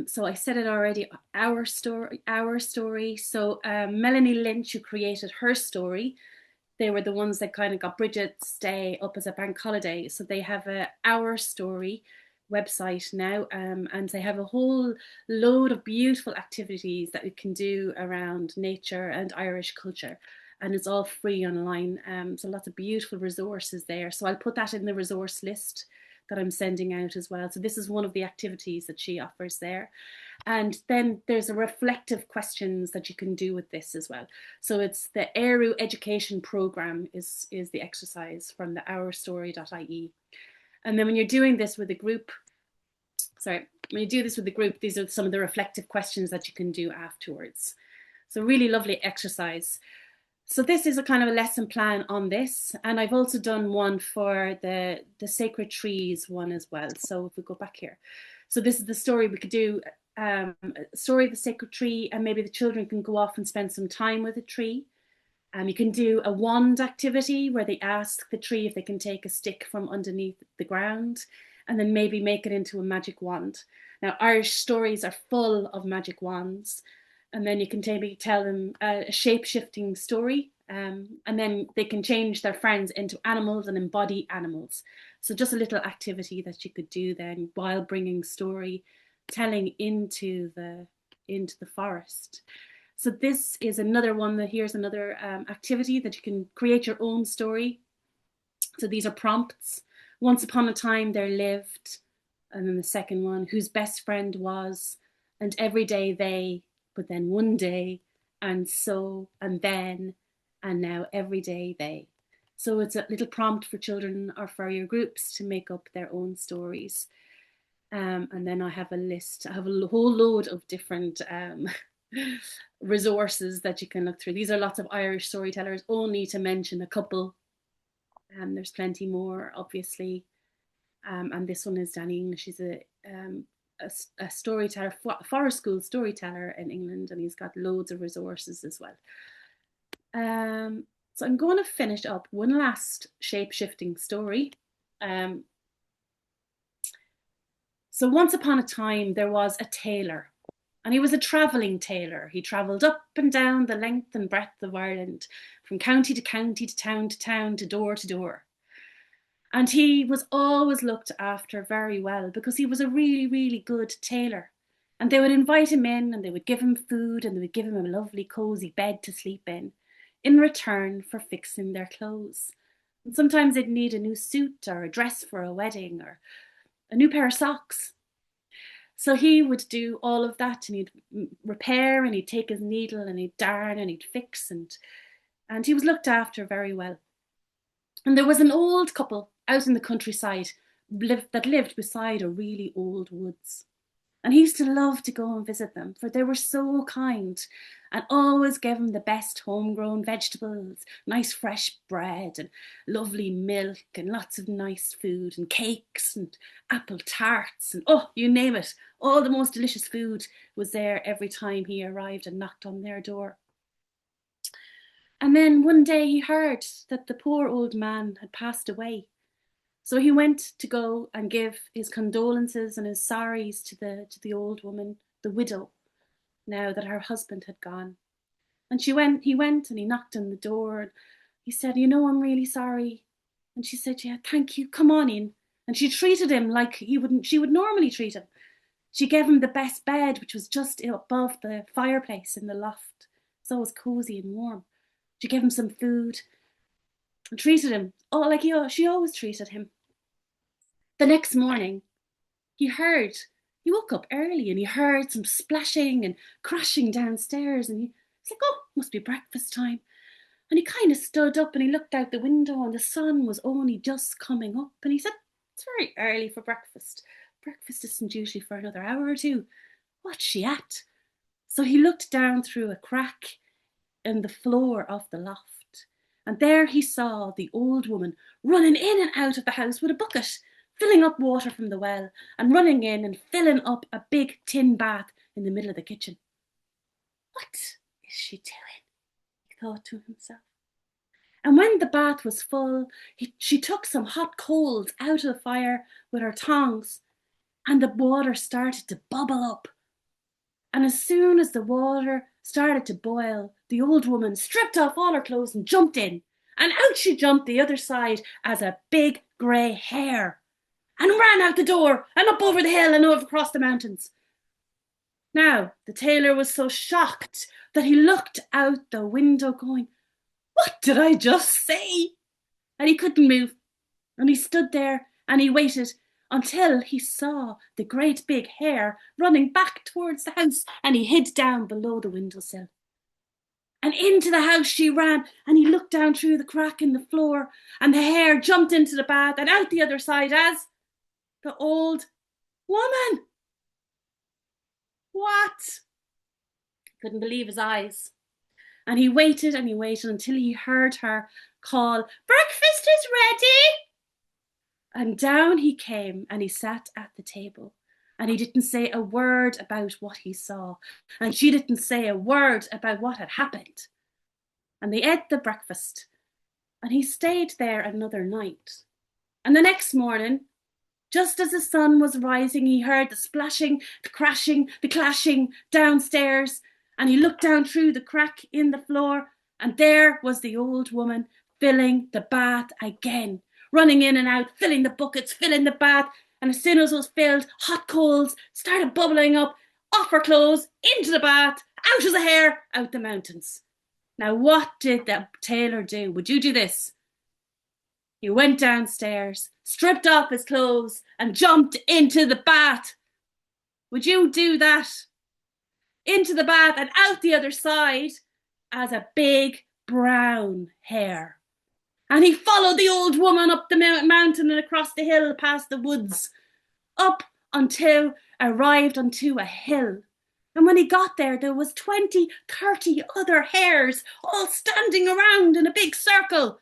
so I said it already, our story. So Melanie Lynch, who created her story, they were the ones that kind of got Bridget's Day up as a bank holiday. So they have a Our Story website now, and they have a whole load of beautiful activities that you can do around nature and Irish culture. And it's all free online. So lots of beautiful resources there. So I'll put that in the resource list that I'm sending out as well. So this is one of the activities that she offers there. And then there's a reflective questions that you can do with this as well. So it's the Eru education program is the exercise from the ourstory.ie. And then when you're doing this with a group, these are some of the reflective questions that you can do afterwards. So really lovely exercise. So this is a kind of a lesson plan on this. And I've also done one for the sacred trees one as well. So if we go back here. So this is the story we could do, a story of the sacred tree, and maybe the children can go off and spend some time with the tree. You can do a wand activity where they ask the tree if they can take a stick from underneath the ground and then maybe make it into a magic wand. Now, Irish stories are full of magic wands, and then you can maybe tell them a shape-shifting story, and then they can change their friends into animals and embody animals. So just a little activity that you could do then while bringing storytelling into the forest. So this is another one here's another activity that you can create your own story. So these are prompts. Once upon a time there lived, and then the second one, whose best friend was, and every day they, but then one day, and so, and then, and now every day they. So it's a little prompt for children or for your groups to make up their own stories. And then I have a list, I have a whole load of different resources that you can look through. These are lots of Irish storytellers, only to mention a couple. There's plenty more, obviously. And this one is Danny English. She's a storyteller, forest school storyteller in England, and he's got loads of resources as well. So I'm going to finish up one last shape-shifting story. So once upon a time there was a tailor, and he was a travelling tailor. He travelled up and down the length and breadth of Ireland, from county to county, to town, to door to door. And he was always looked after very well because he was a really, really good tailor. And they would invite him in and they would give him food and they would give him a lovely cosy bed to sleep in return for fixing their clothes. And sometimes they'd need a new suit or a dress for a wedding or a new pair of socks. So he would do all of that, and he'd repair and he'd take his needle and he'd darn and he'd fix, and he was looked after very well. And there was an old couple out in the countryside that lived beside a really old woods. And he used to love to go and visit them, for they were so kind and always gave him the best homegrown vegetables, nice fresh bread and lovely milk and lots of nice food and cakes and apple tarts and you name it. All the most delicious food was there every time he arrived and knocked on their door. And then one day he heard that the poor old man had passed away. So he went to go and give his condolences and his sorries to the old woman, the widow, now that her husband had gone. And he went and he knocked on the door. And he said, I'm really sorry. And she said, yeah, thank you, come on in. And she treated him like she would normally treat him. She gave him the best bed, which was just above the fireplace in the loft. So it was cozy and warm. She gave him some food and treated him like she always treated him. The next morning, he woke up early and he heard some splashing and crashing downstairs, and he's like, must be breakfast time. And he kind of stood up and he looked out the window and the sun was only just coming up, and he said, it's very early for breakfast. Breakfast isn't usually for another hour or two. What's she at? So he looked down through a crack in the floor of the loft, and there he saw the old woman running in and out of the house with a bucket, filling up water from the well and running in and filling up a big tin bath in the middle of the kitchen. What is she doing? He thought to himself. And when the bath was full, she took some hot coals out of the fire with her tongs, and the water started to bubble up. And as soon as the water started to boil, the old woman stripped off all her clothes and jumped in. And out she jumped the other side as a big grey hare, and ran out the door and up over the hill and over across the mountains. Now, the tailor was so shocked that he looked out the window going, what did I just say? And he couldn't move. And he stood there and he waited until he saw the great big hare running back towards the house, and he hid down below the windowsill. And into the house she ran, and he looked down through the crack in the floor, and the hare jumped into the bath and out the other side as The old woman. What? Couldn't believe his eyes. And he waited until he heard her call, breakfast is ready. And down he came and he sat at the table. And he didn't say a word about what he saw. And she didn't say a word about what had happened. And they ate the breakfast. And he stayed there another night. And the next morning, just as the sun was rising, he heard the splashing, the crashing, the clashing downstairs. And he looked down through the crack in the floor. And there was the old woman filling the bath again, running in and out, filling the buckets, filling the bath. And as soon as it was filled, hot coals started bubbling up, off her clothes, into the bath, out of the hair, out the mountains. Now, what did the tailor do? Would you do this? He went downstairs, stripped off his clothes, and jumped into the bath. Would you do that? Into the bath and out the other side as a big brown hare. And he followed the old woman up the mountain and across the hill past the woods, up until arrived onto a hill. And when he got there, there was 20, 30 other hares all standing around in a big circle.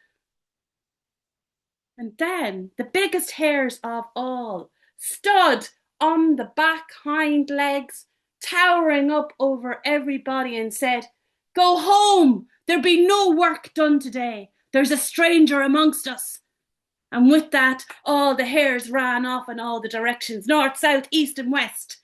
And then the biggest hares of all stood on the back hind legs, towering up over everybody, and said, "Go home, there be no work done today. There's a stranger amongst us." And with that, all the hares ran off in all the directions, north, south, east and west.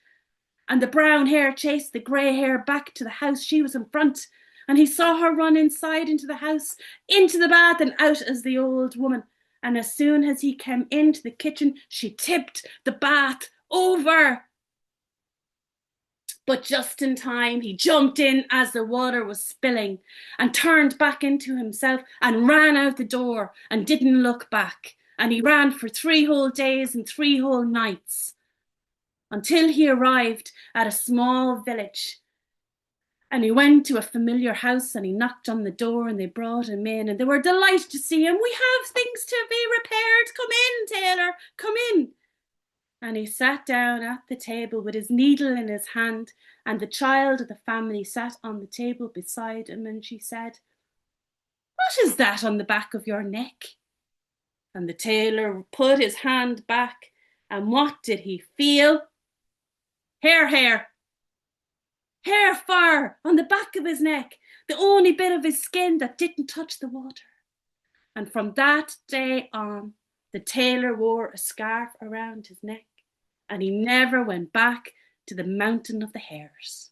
And the brown hare chased the grey hare back to the house. She was in front, and he saw her run inside into the house, into the bath, and out as the old woman. And as soon as he came into the kitchen, she tipped the bath over. But just in time, he jumped in as the water was spilling and turned back into himself and ran out the door and didn't look back. And he ran for 3 whole days and 3 whole nights until he arrived at a small village. And he went to a familiar house and he knocked on the door and they brought him in and they were delighted to see him. "We have things to be repaired. Come in, tailor, come in." And he sat down at the table with his needle in his hand, and the child of the family sat on the table beside him, and she said, "What is that on the back of your neck?" And the tailor put his hand back, and what did he feel? Hair. Hair fur on the back of his neck, the only bit of his skin that didn't touch the water. And from that day on, the tailor wore a scarf around his neck, and he never went back to the mountain of the hares.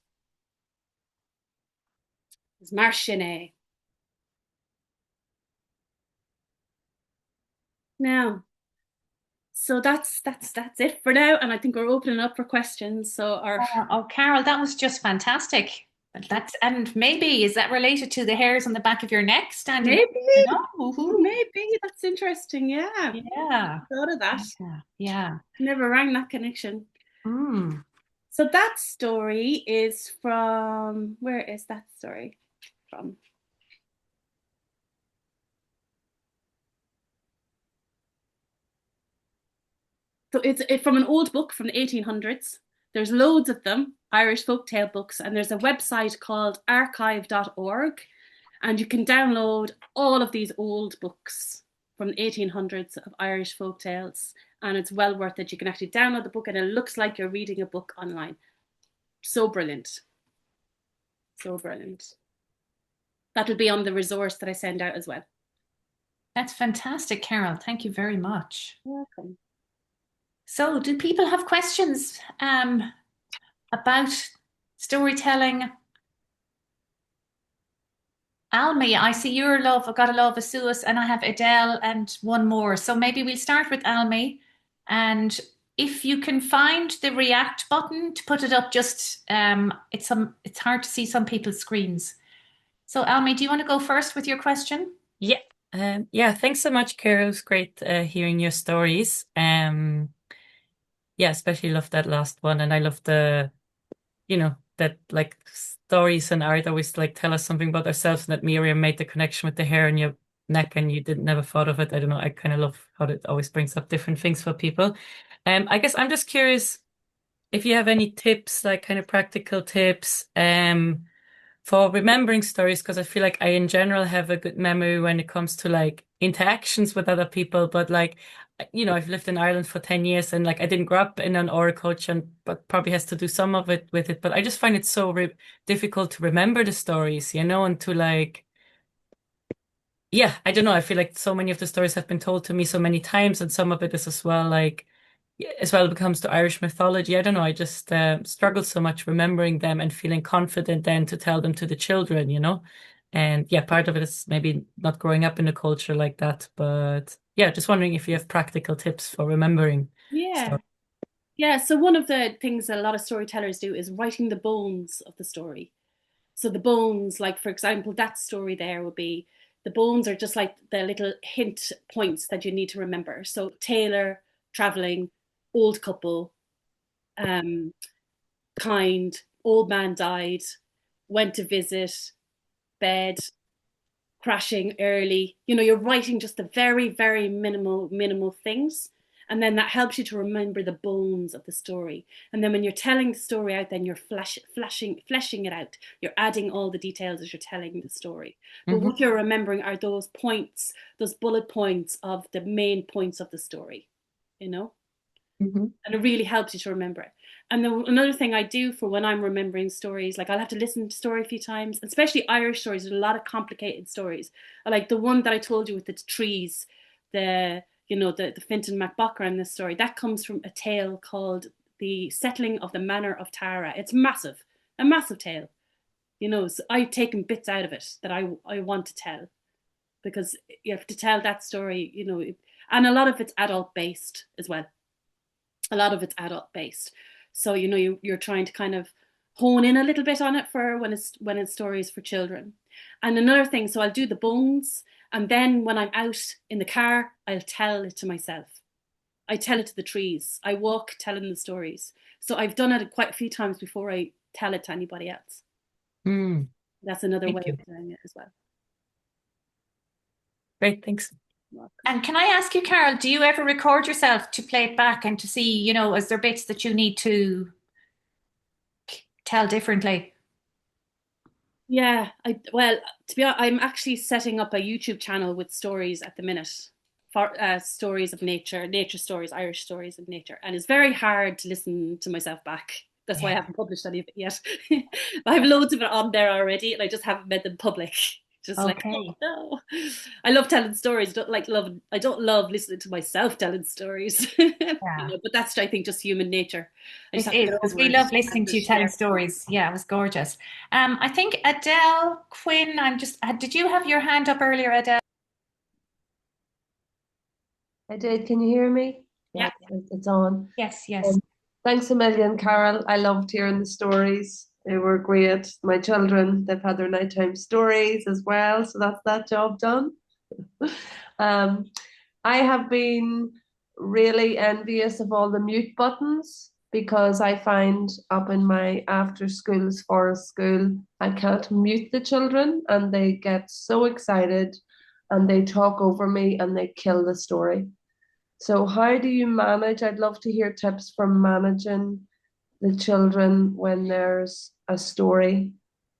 It's Marchionnet. Now, so that's it for now, and I think we're opening up for questions. So Oh, Carol, that was just fantastic. And maybe is that related to the hairs on the back of your neck standing? Maybe that's interesting. Yeah. Yeah. Thought of that. Yeah. Never rang that connection. So that story is from, where is that story from? So it's from an old book from the 1800s. There's loads of them, Irish folktale books, and there's a website called archive.org, and you can download all of these old books from the 1800s of Irish folktales, and it's well worth it. You can actually download the book and it looks like you're reading a book online. So brilliant. So brilliant. That'll be on the resource that I send out as well. That's fantastic, Carol. Thank you very much. You're welcome. So, do people have questions about storytelling? Almy, I see your love. I've got a love of Suez, and I have Adele and one more. So maybe we'll start with Almy. And if you can find the react button to put it up, just it's hard to see some people's screens. So Almy, do you want to go first with your question? Yeah. Thanks so much, Carol. It was great hearing your stories. Especially love that last one, and I love that like stories and art always like tell us something about ourselves, and that Miriam made the connection with the hair, and you neck and you didn't never thought of it. I don't know. I kind of love how it always brings up different things for people. I guess I'm just curious if you have any tips, like kind of practical tips, for remembering stories, because I feel like I in general have a good memory when it comes to like interactions with other people. But like, I've lived in Ireland for 10 years and like I didn't grow up in an oral culture, but probably has to do some of it with it. But I just find it so difficult to remember the stories, and to like, yeah, I don't know. I feel like so many of the stories have been told to me so many times, and some of it is as well like, yeah, as well, it becomes to Irish mythology. I don't know. I just struggle so much remembering them and feeling confident then to tell them to the children. And yeah, part of it is maybe not growing up in a culture like that. But yeah, just wondering if you have practical tips for remembering Yeah. stories. Yeah. So one of the things that a lot of storytellers do is writing the bones of the story. So the bones, like for example, that story there would be the bones are just like the little hint points that you need to remember. So tailor, traveling, old couple, um, kind, old man died, went to visit, bed, crashing early. You're writing just the very, very minimal things. And then that helps you to remember the bones of the story. And then when you're telling the story out, then you're fleshing it out. You're adding all the details as you're telling the story. But what you're remembering are those points, those bullet points of the main points of the story, And it really helps you to remember it. And then another thing I do for when I'm remembering stories, like I'll have to listen to the story a few times, especially Irish stories. There's a lot of complicated stories. Like the one that I told you with the trees, the Fintan MacBochra in this story, that comes from a tale called The Settling of the Manor of Tara. It's massive, a massive tale. So I've taken bits out of it that I want to tell, because you have to tell that story, and a lot of it's adult based as well. A lot of it's adult based. So you're trying to kind of hone in a little bit on it for when it's stories for children. And another thing, so I'll do the bones, and then when I'm out in the car, I'll tell it to myself. I tell it to the trees. I walk telling the stories. So I've done it quite a few times before I tell it to anybody else. That's another Thank way you. of doing it as well. Great, thanks. And can I ask you, Carol, do you ever record yourself to play it back and to see, is there bits that you need to tell differently? Yeah, well, to be honest, I'm actually setting up a YouTube channel with stories at the minute, for stories of nature stories, Irish stories of nature, and it's very hard to listen to myself back. That's why I haven't published any of it yet. I have loads of it on there already, and I just haven't made them public. Just like, oh no, I love telling stories. I don't love listening to myself telling stories. But that's, I think, just human nature. I just It have to is, get because over we it love listening and to you just telling share. stories. Yeah, it was gorgeous. I think Adele Quinn, did you have your hand up earlier, Adele? I did. Can you hear me? Yeah. It's on. Yes. Thanks a million, Carol. I loved hearing the stories. They were great. My children, they've had their nighttime stories as well, so that's that job done. I have been really envious of all the mute buttons, because I find up in my after schools forest school, I can't mute the children and they get so excited and they talk over me and they kill the story. So how do you manage? I'd love to hear tips for managing the children when there's a story.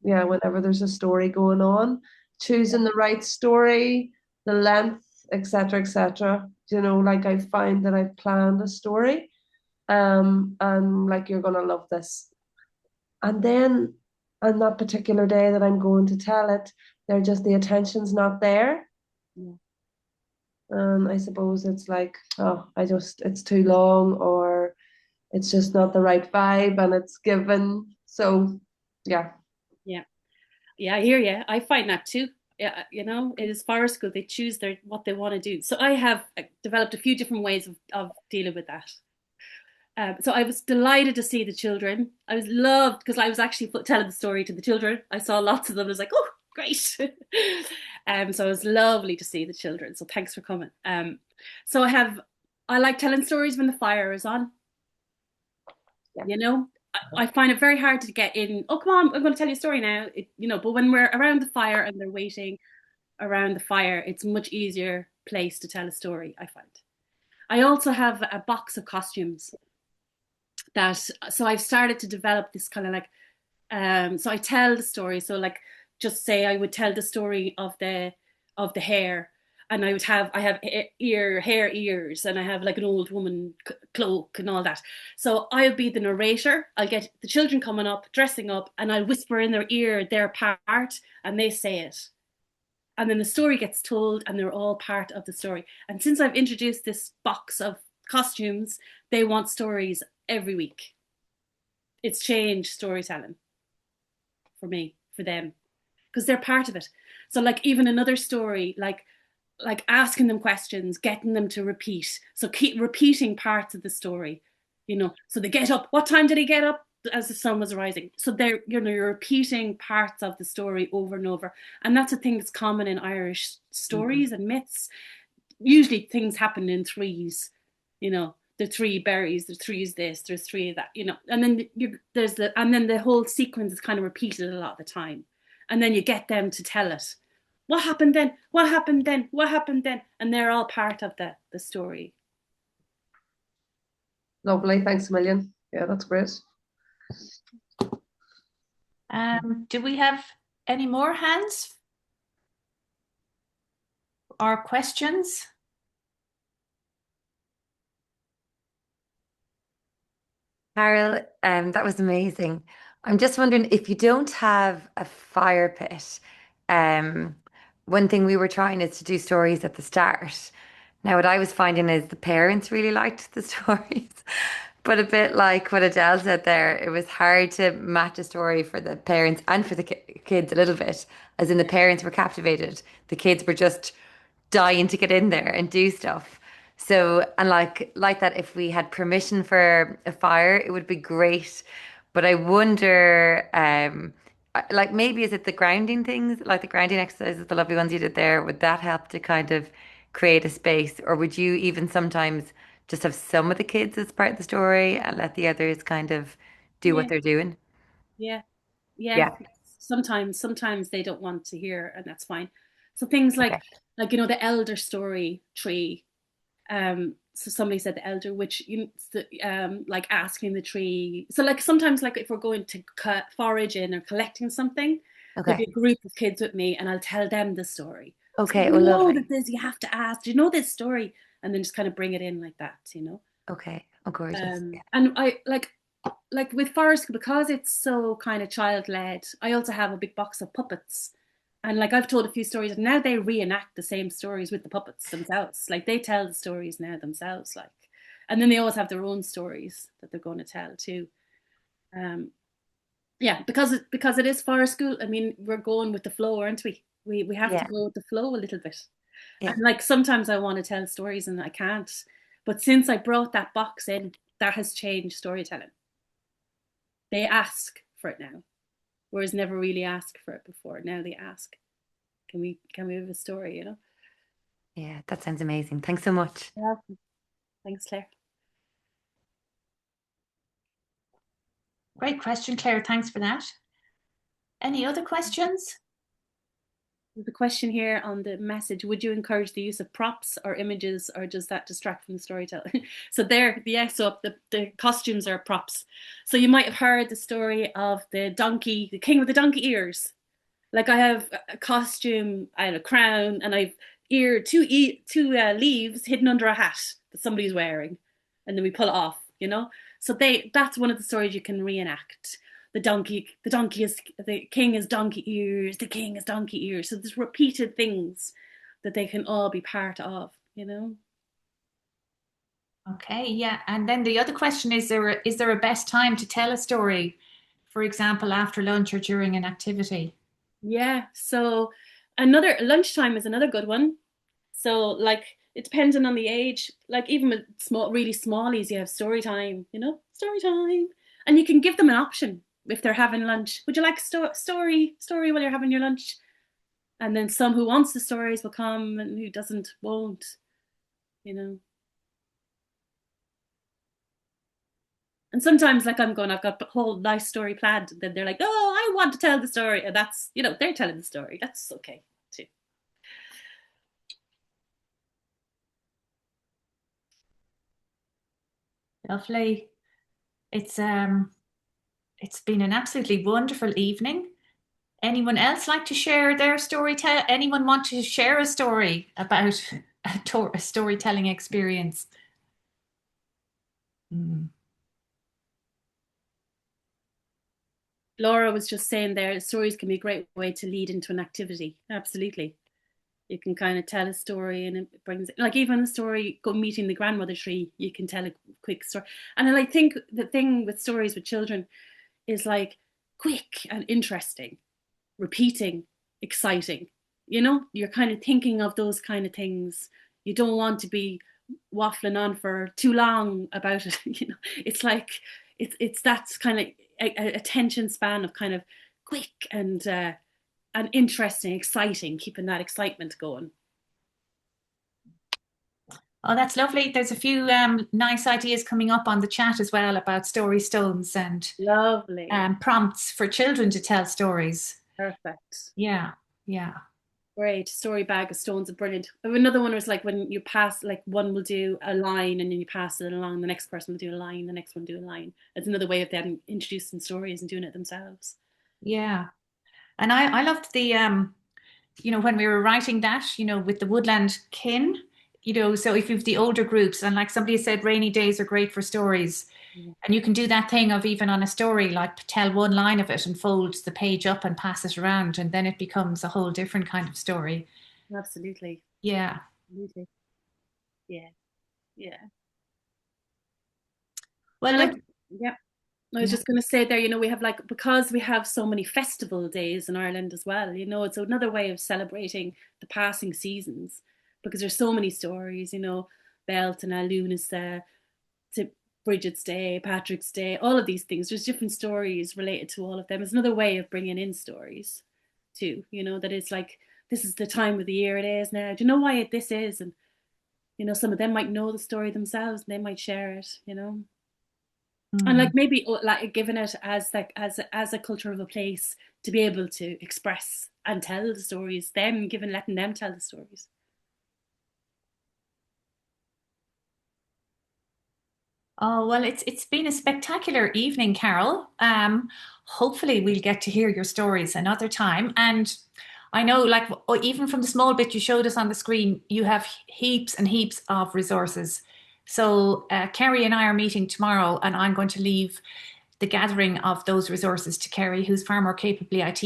Yeah, whenever there's a story going on, choosing the right story, the length, etc., etc. Like I find that I've planned a story, and like you're gonna love this. And then on that particular day that I'm going to tell it, the attention's not there. I suppose it's like, it's too long, or it's just not the right vibe and it's given. So, yeah. Yeah, I hear you. I find that too. Yeah, it is forest school. They choose what they want to do. So I have developed a few different ways of dealing with that. So I was delighted to see the children. I was loved because I was actually telling the story to the children. I saw lots of them. I was like, oh, great. So it was lovely to see the children. So thanks for coming. So I like telling stories when the fire is on. Yeah. I find it very hard to get in. Oh, come on, I'm going to tell you a story now. But when we're around the fire and they're waiting, around the fire, it's a much easier place to tell a story, I find. I also have a box of costumes so I've started to develop this kind of like, so I tell the story. So like, just say I would tell the story of the hair, and I have hair ears, and I have like an old woman cloak and all that. So I'll be the narrator. I'll get the children coming up, dressing up, and I'll whisper in their ear their part, and they say it. And then the story gets told, and they're all part of the story. And since I've introduced this box of costumes, they want stories every week. It's changed storytelling for me, for them, because they're part of it. So like even another story, like asking them questions, getting them to repeat. So keep repeating parts of the story, So they get up. What time did he get up? As the sun was rising. So you're repeating parts of the story over and over. And that's a thing that's common in Irish stories and myths. Usually things happen in threes, the three berries, the threes this, there's three of that, and then the whole sequence is kind of repeated a lot of the time. And then you get them to tell it. What happened then? What happened then? What happened then? And they're all part of the story. Lovely. Thanks a million. Yeah, that's great. Do we have any more hands or questions? Carol, that was amazing. I'm just wondering if you don't have a fire pit, one thing we were trying is to do stories at the start. Now, what I was finding is the parents really liked the stories, but a bit like what Adele said there, it was hard to match a story for the parents and for the kids a little bit, as in the parents were captivated. The kids were just dying to get in there and do stuff. So, and like that, if we had permission for a fire, it would be great. But I wonder, like maybe is it the grounding things, like the grounding exercises, the lovely ones you did there, would that help to kind of create a space? Or would you even sometimes just have some of the kids as part of the story and let the others kind of do what Yeah, they're doing? yeah, yeah. Yeah. Sometimes they don't want to hear, and that's fine. So things Okay. like the elder story tree. So somebody said the elder witch, like asking the tree. So like sometimes like if we're going to forage in or collecting something, there'll be Okay. a group of kids with me, and I'll tell them the story. So Okay. Oh, lovely. that you have to ask, do you know this story? And then just kind of bring it in like that. Okay. Oh, gorgeous. And I like with Forest, because it's so kind of child led. I also have a big box of puppets. And like I've told a few stories, and now they reenact the same stories with the puppets themselves. Like they tell the stories now themselves, and then they always have their own stories that they're going to tell too. Yeah, because it is forest school. I mean, we're going with the flow, aren't we? We have to Yeah. go with the flow a little bit. Yeah. And like sometimes I want to tell stories and I can't. But since I brought that box in, that has changed storytelling. They ask for it now, whereas never really asked for it before. Now they ask, can we have a story? Yeah. That sounds amazing. Thanks so much. Yeah. Thanks, Claire. Great question, Claire. Thanks for that. Any other questions? There's a question here on the message. Would you encourage the use of props or images, or does that distract from the storytelling? So the costumes are props. So you might have heard the story of the donkey, the king with the donkey ears. Like I have a costume, I have a crown, and I've two leaves hidden under a hat that somebody's wearing, and then we pull it off. So that's one of the stories you can reenact. The king has donkey ears. The king has donkey ears. So there's repeated things that they can all be part of. Okay, yeah. And then the other question is there a best time to tell a story? For example, after lunch or during an activity? Yeah. So another lunchtime is another good one. So like it depending on the age. Like even with really smallies, you have story time. Story time, and you can give them an option if they're having lunch. Would you like a story while you're having your lunch? And then some who wants the stories will come, and who doesn't won't. And sometimes like I've got a whole nice story planned, and then they're like, oh, I want to tell the story, and that's they're telling the story. That's okay too. Lovely. It's been an absolutely wonderful evening. Anyone else like to share their story? Anyone want to share a story about a storytelling experience? Mm. Laura was just saying there, stories can be a great way to lead into an activity. Absolutely. You can kind of tell a story and it brings, like even the story, go meeting the grandmother tree, you can tell a quick story. And I think the thing with stories with children is like quick and interesting, repeating, exciting. You know, you're kind of thinking of those kind of things. You don't want to be waffling on for too long about it. You know, it's like it's that kind of attention span of kind of quick and interesting, exciting, keeping that excitement going. Oh, that's lovely. There's a few nice ideas coming up on the chat as well about story stones and Lovely. prompts for children to tell stories. Perfect. Yeah, yeah. Great. Story bag of stones are brilliant. Another one was like when you pass, like one will do a line and then you pass it along, the next person will do a line, the next one will do a line. It's another way of them introducing stories and doing it themselves. Yeah. And I loved the when we were writing that, with the woodland kin, so if you've the older groups and like somebody said, rainy days are great for stories. And you can do that thing of even on a story, like tell one line of it and fold the page up and pass it around. And then it becomes a whole different kind of story. Absolutely. Yeah. Absolutely. Yeah. Yeah. Well, yeah. I was just going to say there, we have because we have so many festival days in Ireland as well, it's another way of celebrating the passing seasons because there's so many stories, Beltana, Luna's, to Bridget's Day, Patrick's Day, all of these things. There's different stories related to all of them. It's another way of bringing in stories too, that it's like, this is the time of the year it is now. Do you know why this is? And, some of them might know the story themselves and they might share it, and like maybe like giving it as a culture of a place to be able to express and tell the stories, letting them tell the stories. Oh, well, it's been a spectacular evening, Carol. Hopefully we'll get to hear your stories another time. And I know, like, even from the small bit you showed us on the screen, you have heaps and heaps of resources. So Kerry and I are meeting tomorrow, and I'm going to leave the gathering of those resources to Kerry, who's far more capably IT